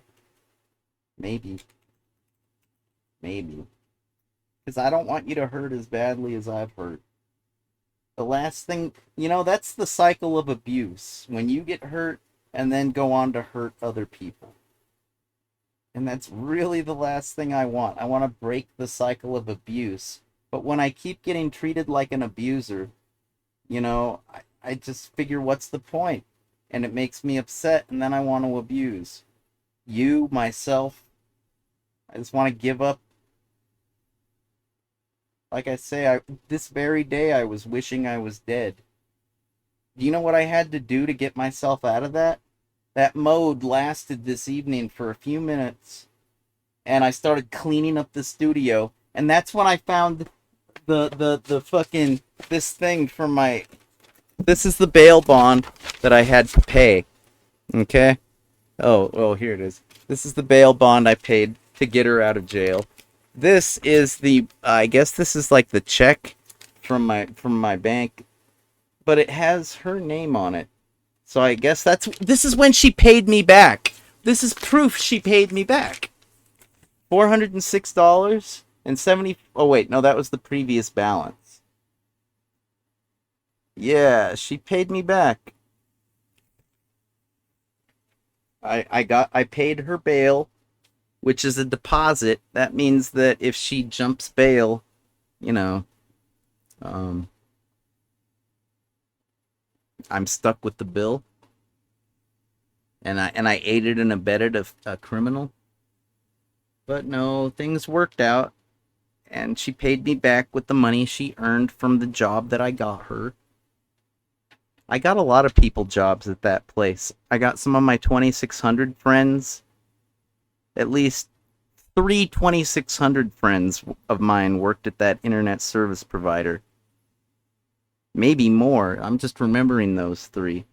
Maybe. Maybe. Because I don't want you to hurt as badly as I've hurt. The last thing, that's the cycle of abuse. When you get hurt and then go on to hurt other people. And that's really the last thing I want. I want to break the cycle of abuse. But when I keep getting treated like an abuser, I just figure, what's the point? And it makes me upset, and then I want to abuse you, myself. I just want to give up. Like I say, this very day I was wishing I was dead. Do you know what I had to do to get myself out of that? That mode lasted this evening for a few minutes, and I started cleaning up the studio, and that's when I found the fucking, this thing from my... This is the bail bond that I had to pay. Okay? Oh, here it is. This is the bail bond I paid to get her out of jail. This is I guess this is like the check from my bank, but it has her name on it. So I guess this is when she paid me back. This is proof she paid me back. $406.70. Oh wait, no, that was the previous balance. Yeah, she paid me back. I paid her bail, which is a deposit. That means that if she jumps bail, you know, Um, I'm stuck with the bill, and I aided and abetted a criminal. But no, things worked out, and she paid me back with the money she earned from the job that I got her. I got a lot of people jobs at that place. I got some of my 2600 friends, at least three 2600 friends of mine worked at that internet service provider. Maybe more. I'm just remembering those three.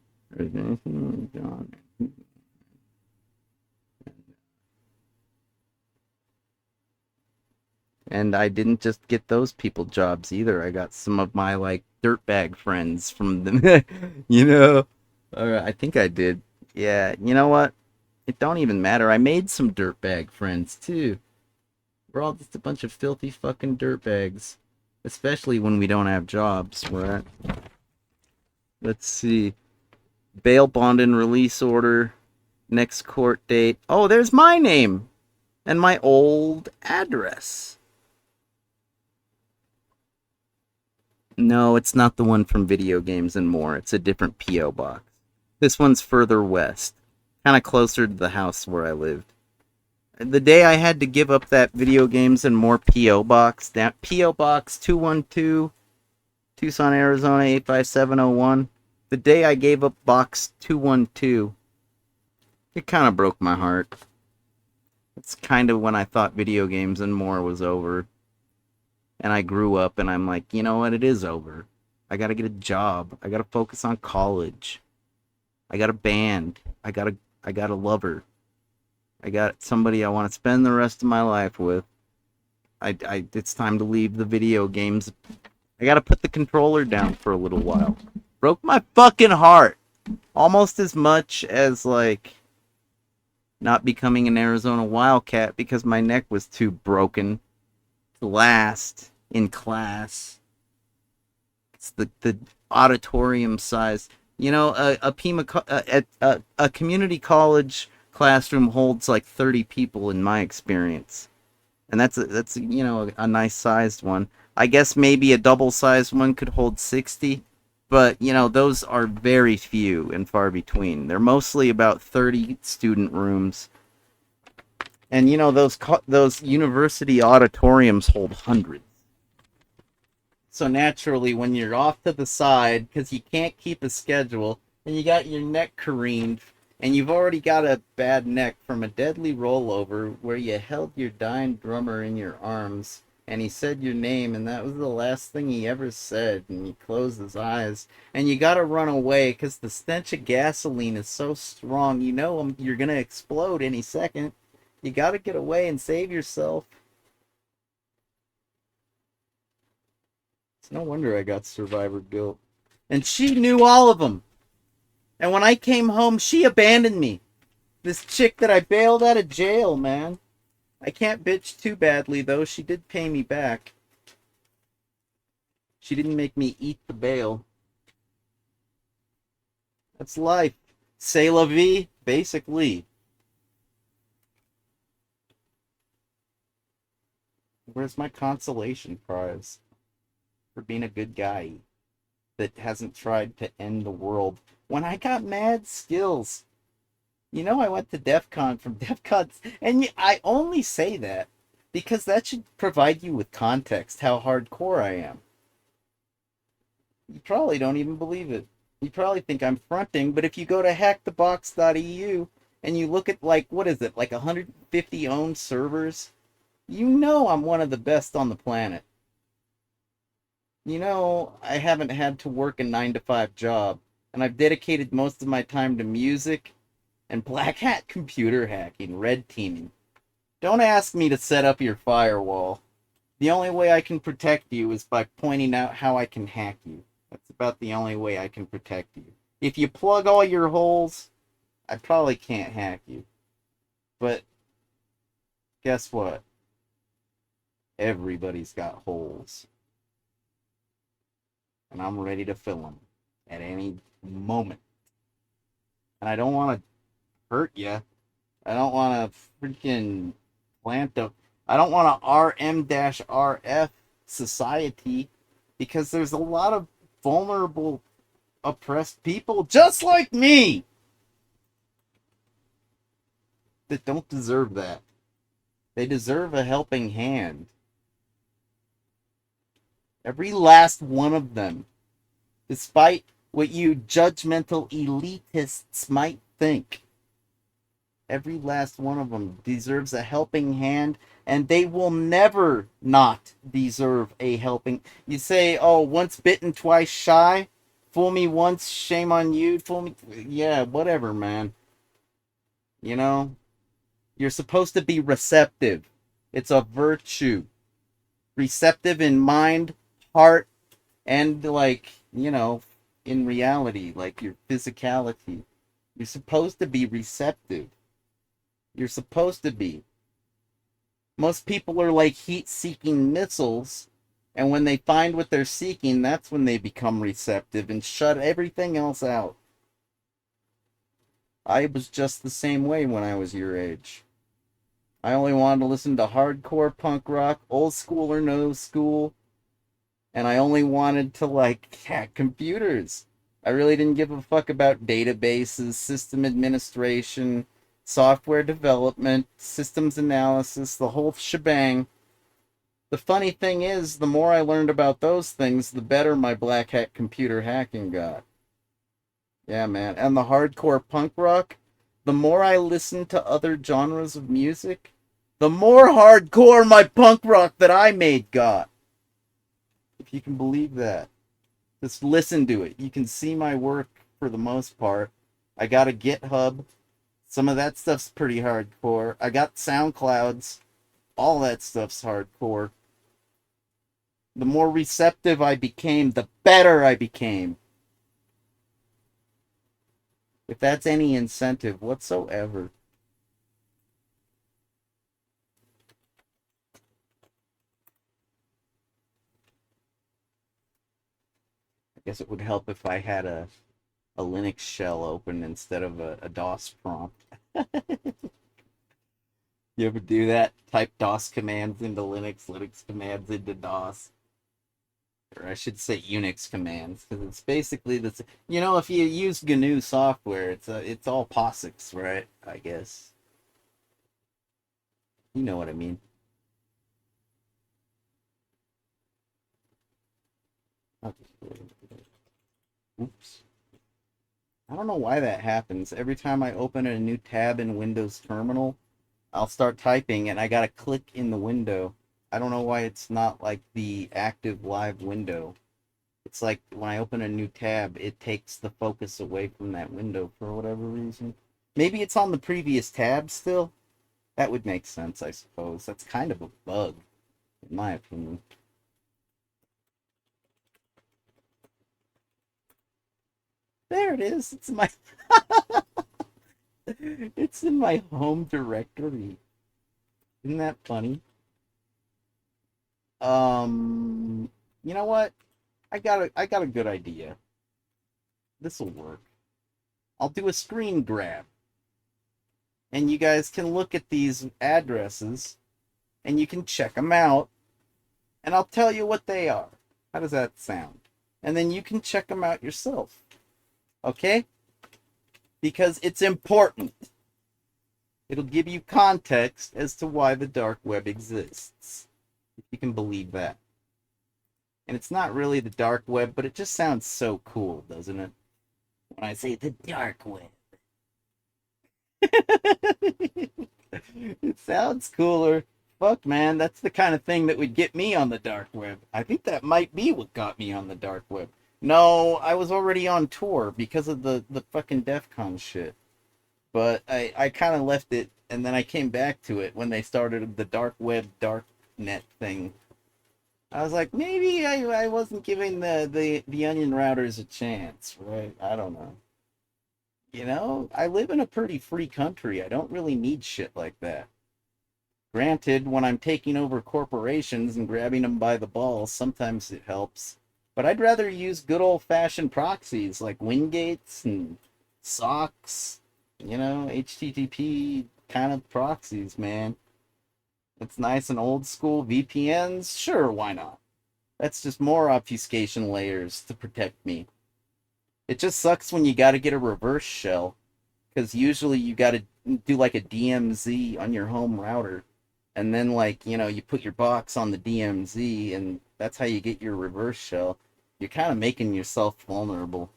And I didn't just get those people jobs either. I got some of my like dirtbag friends from them. you know, I think I did. Yeah, you know what? It don't even matter. I made some dirtbag friends too. We're all just a bunch of filthy fucking dirtbags, especially when we don't have jobs. We're at. Let's see. Bail bond and release order. Next court date. Oh, there's my name and my old address. No, it's not the one from Video Games and More. It's a different P.O. box. This one's further west, kind of closer to the house where I lived. The day I had to give up that Video Games and More P.O. box, that P.O. Box 212, Tucson, Arizona 85701, the day I gave up box 212, it kind of broke my heart. It's kind of when I thought Video Games and More was over. And I grew up and I'm like, you know what? It is over. I gotta get a job. I gotta focus on college. I got a band. I got a lover. I got somebody I want to spend the rest of my life with. It's time to leave the video games. I gotta put the controller down for a little while. Broke my fucking heart. Almost as much as like not becoming an Arizona Wildcat because my neck was too broken to last in class. It's the auditorium size. You know, a community college classroom holds like 30 people in my experience, and that's you know a nice sized one. I guess maybe a double sized one could hold 60, but you know those are very few and far between. They're mostly about 30 student rooms, and you know those university auditoriums hold hundreds. So naturally, when you're off to the side because you can't keep a schedule and you got your neck careened and you've already got a bad neck from a deadly rollover where you held your dying drummer in your arms and he said your name and that was the last thing he ever said and he closed his eyes and you got to run away because the stench of gasoline is so strong, you know you're going to explode any second. You got to get away and save yourself. It's no wonder I got survivor guilt. And she knew all of them. And when I came home, she abandoned me. This chick that I bailed out of jail, man. I can't bitch too badly, though. She did pay me back. She didn't make me eat the bail. That's life. C'est la vie, basically. Where's my consolation prize for being a good guy that hasn't tried to end the world when I got mad skills? You know, I went to DEF CON from DEF CON, and I only say that because that should provide you with context how hardcore I am. You probably don't even believe it. You probably think I'm fronting, but if you go to hackthebox.eu and you look at, like, what is it, like 150 owned servers, you know I'm one of the best on the planet. You know I haven't had to work a 9 to 5 job, and I've dedicated most of my time to music and black hat computer hacking, red teaming. Don't ask me to set up your firewall. The only way I can protect you is by pointing out how I can hack you. That's about the only way I can protect you. If you plug all your holes, I probably can't hack you. But guess what? Everybody's got holes. And I'm ready to fill them at any moment. And I don't want to hurt you. I don't want to freaking plant a... I don't want a RM-RF society Because there's a lot of vulnerable, oppressed people just like me that don't deserve that. They deserve a helping hand. Every last one of them. Despite what you judgmental elitists might think. Every last one of them deserves a helping hand, and they will never not deserve a helping. You say, oh, once bitten, twice shy? Fool me once, shame on you. Fool me. Yeah, whatever, man. You know? You're supposed to be receptive. It's a virtue. Receptive in mind, heart, and, like, in reality, like your physicality. You're supposed to be receptive. You're supposed to be. Most people are like heat-seeking missiles, and when they find what they're seeking, that's when they become receptive and shut everything else out. I was just the same way when I was your age. I only wanted to listen to hardcore punk rock, old school or no school, and I only wanted to, like, hack computers. I really didn't give a fuck about databases, system administration, software development, systems analysis, the whole shebang. The funny thing is, the more I learned about those things, the better my black hat computer hacking got. Yeah, man. And the hardcore punk rock, the more I listened to other genres of music, the more hardcore my punk rock that I made got. If you can believe that. Just listen to it. You can see my work for the most part. I got a GitHub. Some of that stuff's pretty hardcore. I got SoundClouds. All that stuff's hardcore. The more receptive I became, the better I became. If that's any incentive whatsoever. I guess it would help if I had a Linux shell open instead of a DOS prompt. You ever do that? Type DOS commands into Linux, Linux commands into DOS. Or I should say Unix commands, because it's basically this. If you use GNU software, it's all POSIX, right? I guess. You know what I mean. Oops. I don't know why that happens. Every time I open a new tab in Windows Terminal, I'll start typing and I gotta click in the window. I don't know why it's not like the active live window. It's like when I open a new tab, it takes the focus away from that window for whatever reason. Maybe it's on the previous tab still? That would make sense, I suppose. That's kind of a bug, in my opinion. There it is. It's in my home directory. Isn't that funny? You know what? I got a good idea. This'll work. I'll do a screen grab. And you guys can look at these addresses and you can check them out. And I'll tell you what they are. How does that sound? And then you can check them out yourself. Okay? Because it's important. It'll give you context as to why the dark web exists. If you can believe that. And it's not really the dark web, but it just sounds so cool, doesn't it? When I say the dark web. It sounds cooler. Fuck, man, that's the kind of thing that would get me on the dark web. I think that might be what got me on the dark web. No, I was already on tour because of the fucking DEF CON shit. But I kind of left it, and then I came back to it when they started the dark web, dark net thing. I was like, maybe I wasn't giving the onion routers a chance, right? I don't know. I live in a pretty free country. I don't really need shit like that. Granted, when I'm taking over corporations and grabbing them by the balls, sometimes it helps. But I'd rather use good old-fashioned proxies like Wingates and SOCKS, HTTP kind of proxies, man. It's nice and old school. VPNs, sure, why not? That's just more obfuscation layers to protect me. It just sucks when you gotta get a reverse shell, because usually you gotta do like a DMZ on your home router, and then like, you put your box on the DMZ, and that's how you get your reverse shell. You're kind of making yourself vulnerable.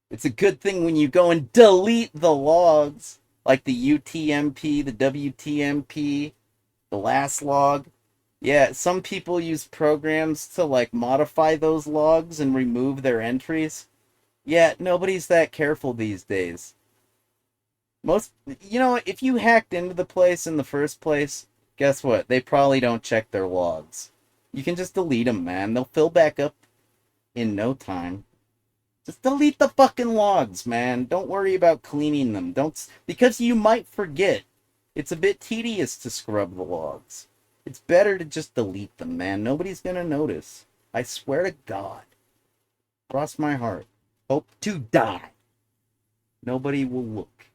It's a good thing when you go and delete the logs, like the UTMP, the WTMP, the last log. Yeah, some people use programs to like modify those logs and remove their entries. Yeah, nobody's that careful these days. Most, if you hacked into the place in the first place, guess what? They probably don't check their logs. You can just delete them, man. They'll fill back up in no time. Just delete the fucking logs, man. Don't worry about cleaning them. Don't, because you might forget. It's a bit tedious to scrub the logs. It's better to just delete them, man. Nobody's gonna notice. I swear to God. Cross my heart. Hope to die. Nobody will look.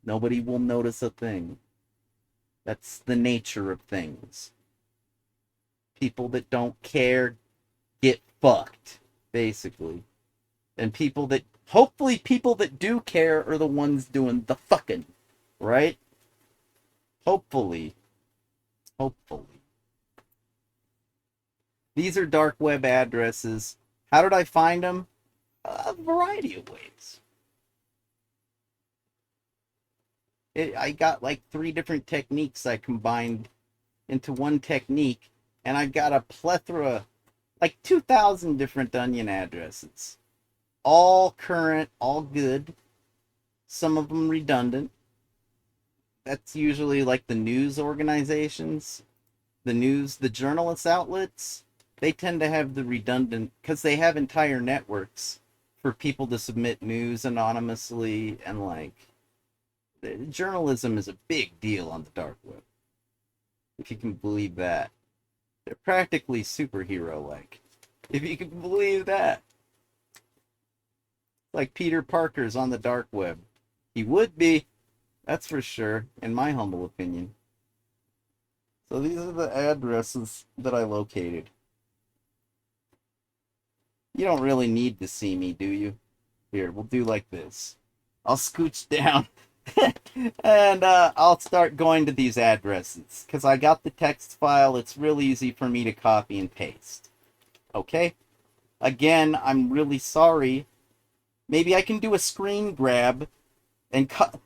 Nobody will notice a thing. That's the nature of things. People that don't care get fucked, basically. And hopefully people that do care are the ones doing the fucking, right? Hopefully. Hopefully. These are dark web addresses. How did I find them? A variety of ways. I got like 3 different techniques I combined into one technique, and I got a plethora, like 2,000 different onion addresses. All current, all good. Some of them redundant. That's usually like the news organizations, the journalist outlets. They tend to have the redundant, because they have entire networks for people to submit news anonymously, and like, journalism is a big deal on the dark web, if you can believe that. They're practically superhero-like, if you can believe that. Like Peter Parker's on the dark web. He would be, that's for sure, in my humble opinion. So these are the addresses that I located. You don't really need to see me, do you? Here, we'll do like this. I'll scooch down and I'll start going to these addresses, because I got the text file. It's real easy for me to copy and paste. Okay? Again, I'm really sorry. Maybe I can do a screen grab and cut.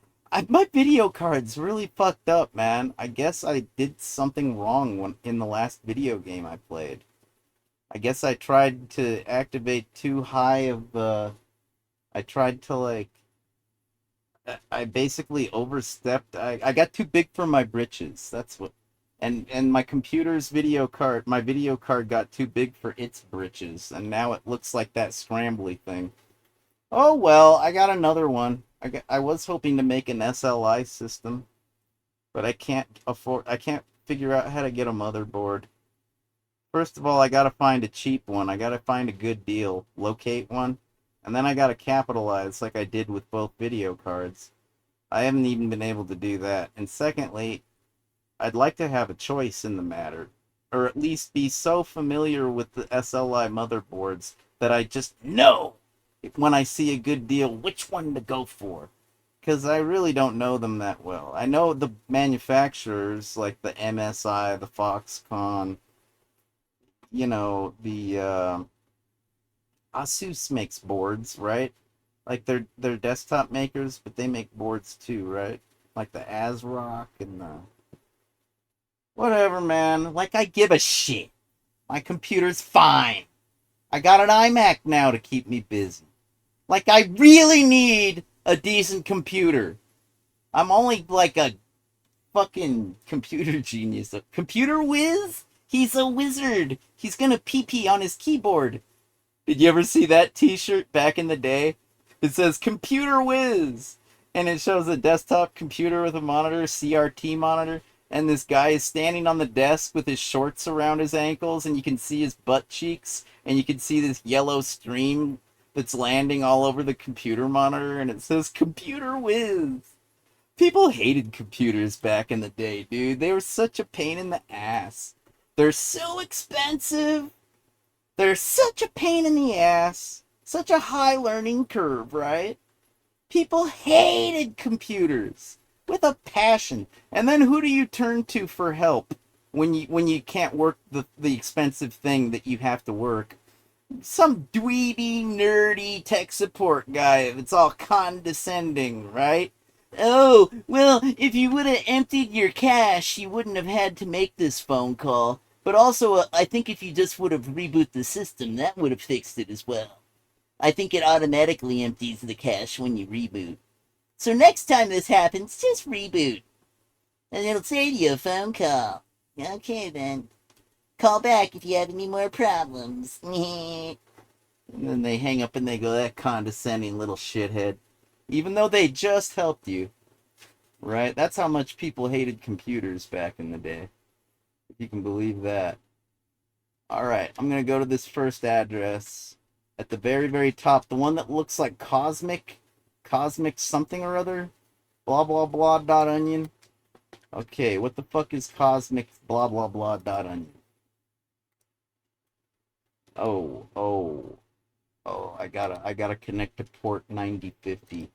My video card's really fucked up, man. I guess I did something wrong in the last video game I played. I guess I tried to activate too high of I tried to like, I basically overstepped. I got too big for my britches. That's what, and my computer's my video card got too big for its britches, and now it looks like that scrambly thing. Oh well, I got another one. I was hoping to make an SLI system, but I can't figure out how to get a motherboard. First of all, I gotta find a cheap one. I gotta find a good deal, locate one, and then I gotta capitalize like I did with both video cards. I haven't even been able to do that. And secondly, I'd like to have a choice in the matter, or at least be so familiar with the SLI motherboards that I just know when I see a good deal which one to go for. Because I really don't know them that well. I know the manufacturers, like the MSI, the Foxconn, the Asus makes boards, right? Like they're desktop makers, but they make boards too, right? Like the ASRock and the whatever, man. Like, I give a shit. My computer's fine. I got an iMac now to keep me busy. Like, I really need a decent computer. I'm only like a fucking computer genius. A computer whiz? He's a wizard. He's gonna pee-pee on his keyboard. Did you ever see that t-shirt back in the day? It says Computer Whiz. And it shows a desktop computer with a monitor, CRT monitor. And this guy is standing on the desk with his shorts around his ankles. And you can see his butt cheeks. And you can see this yellow stream that's landing all over the computer monitor. And it says Computer Whiz. People hated computers back in the day, dude. They were such a pain in the ass. They're so expensive. They're such a pain in the ass, such a high learning curve, right? People hated computers with a passion. And then who do you turn to for help when you can't work the expensive thing that you have to work? Some dweeby, nerdy tech support guy that's all condescending, right? Oh, well, if you would have emptied your cache, you wouldn't have had to make this phone call. But also, I think if you just would have rebooted the system, that would have fixed it as well. I think it automatically empties the cache when you reboot. So next time this happens, just reboot. And it'll save you a phone call. Okay then. Call back if you have any more problems. And then they hang up and they go, that condescending little shithead. Even though they just helped you. Right? That's how much people hated computers back in the day. If you can believe that. Alright, I'm going to go to this first address. At the very, very top. The one that looks like Cosmic something or other. Blah, blah, blah, dot onion. Okay, what the fuck is Cosmic blah, blah, blah, dot onion? Oh, I gotta connect to port 9050.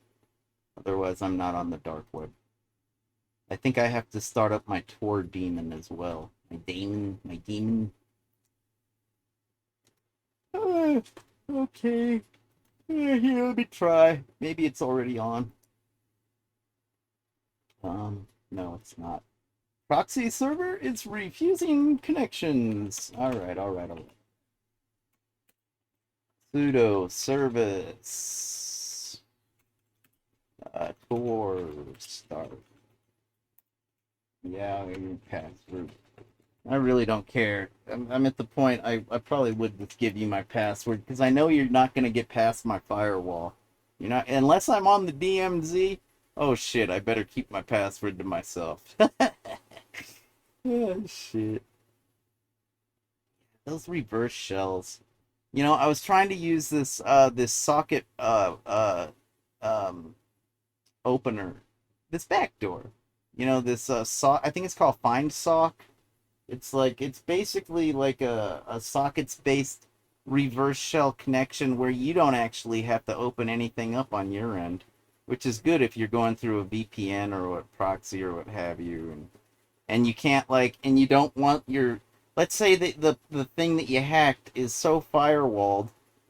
Otherwise, I'm not on the dark web. I think I have to start up my Tor daemon as well. My daemon. Okay. Here, let me try. Maybe it's already on. No, it's not. Proxy server is refusing connections. Alright. Sudo service. Tor start. Yeah, your password. I really don't care. I'm at the point I probably would just give you my password because I know you're not going to get past my firewall. You're not, unless I'm on the DMZ. Oh shit, I better keep my password to myself. Oh shit. Those reverse shells. You know, I was trying to use this socket opener, this backdoor. You know, this I think it's called find sock. It's basically like a sockets based reverse shell connection where you don't actually have to open anything up on your end, which is good if you're going through a VPN or what proxy or what have you, and you can't and you don't want your, let's say that the thing that you hacked is so firewalled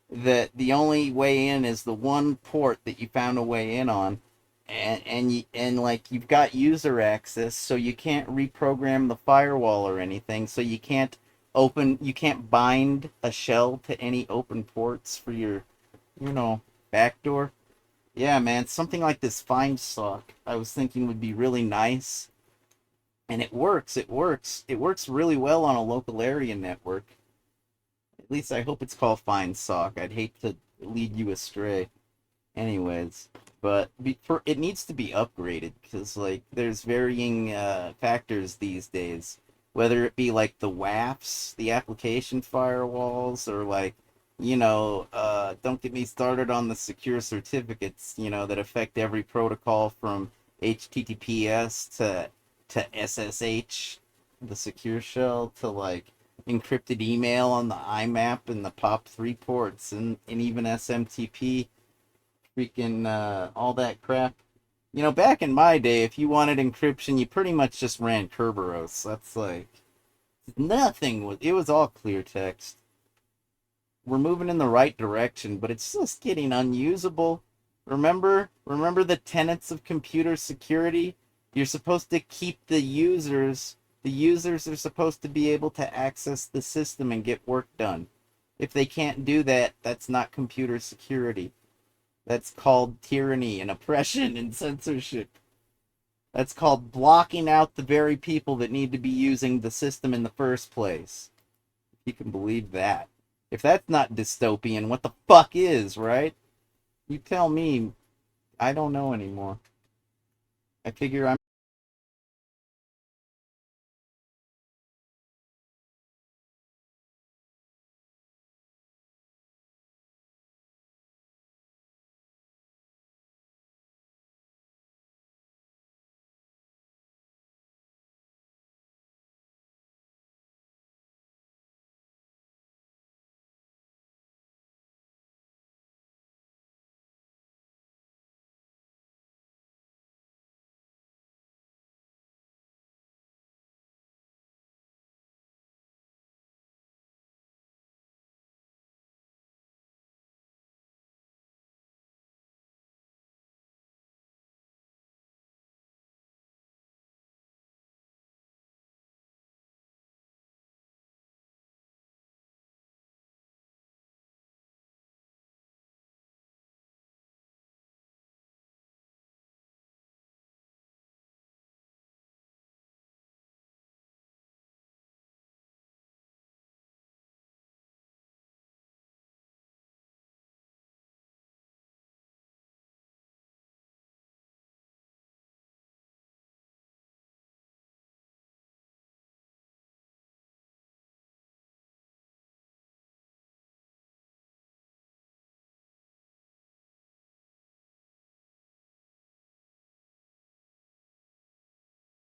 that the only way in is the one port that you found a way in on, and like you've got user access, so you can't reprogram the firewall or anything, so you can't bind a shell to any open ports for your, backdoor. Yeah, man, something like this find sock I was thinking would be really nice. And it works. It works really well on a local area network. At least I hope it's called find sock. I'd hate to lead you astray. Anyways, but it needs to be upgraded because there's varying factors these days, whether it be like the WAFs, the application firewalls, or don't get me started on the secure certificates, that affect every protocol from HTTPS to SSH, the secure shell, to encrypted email on the IMAP and the POP3 ports, and even SMTP, freaking all that crap. Back in my day, if you wanted encryption, you pretty much just ran Kerberos. That's nothing. It was all clear text. We're moving in the right direction, but it's just getting unusable. Remember the tenets of computer security? You're supposed to keep the users are supposed to be able to access the system and get work done. If they can't do that, that's not computer security. That's called tyranny and oppression and censorship. That's called blocking out the very people that need to be using the system in the first place. If you can believe that. If that's not dystopian, what the fuck is, right? You tell me. I don't know anymore. I figure I'm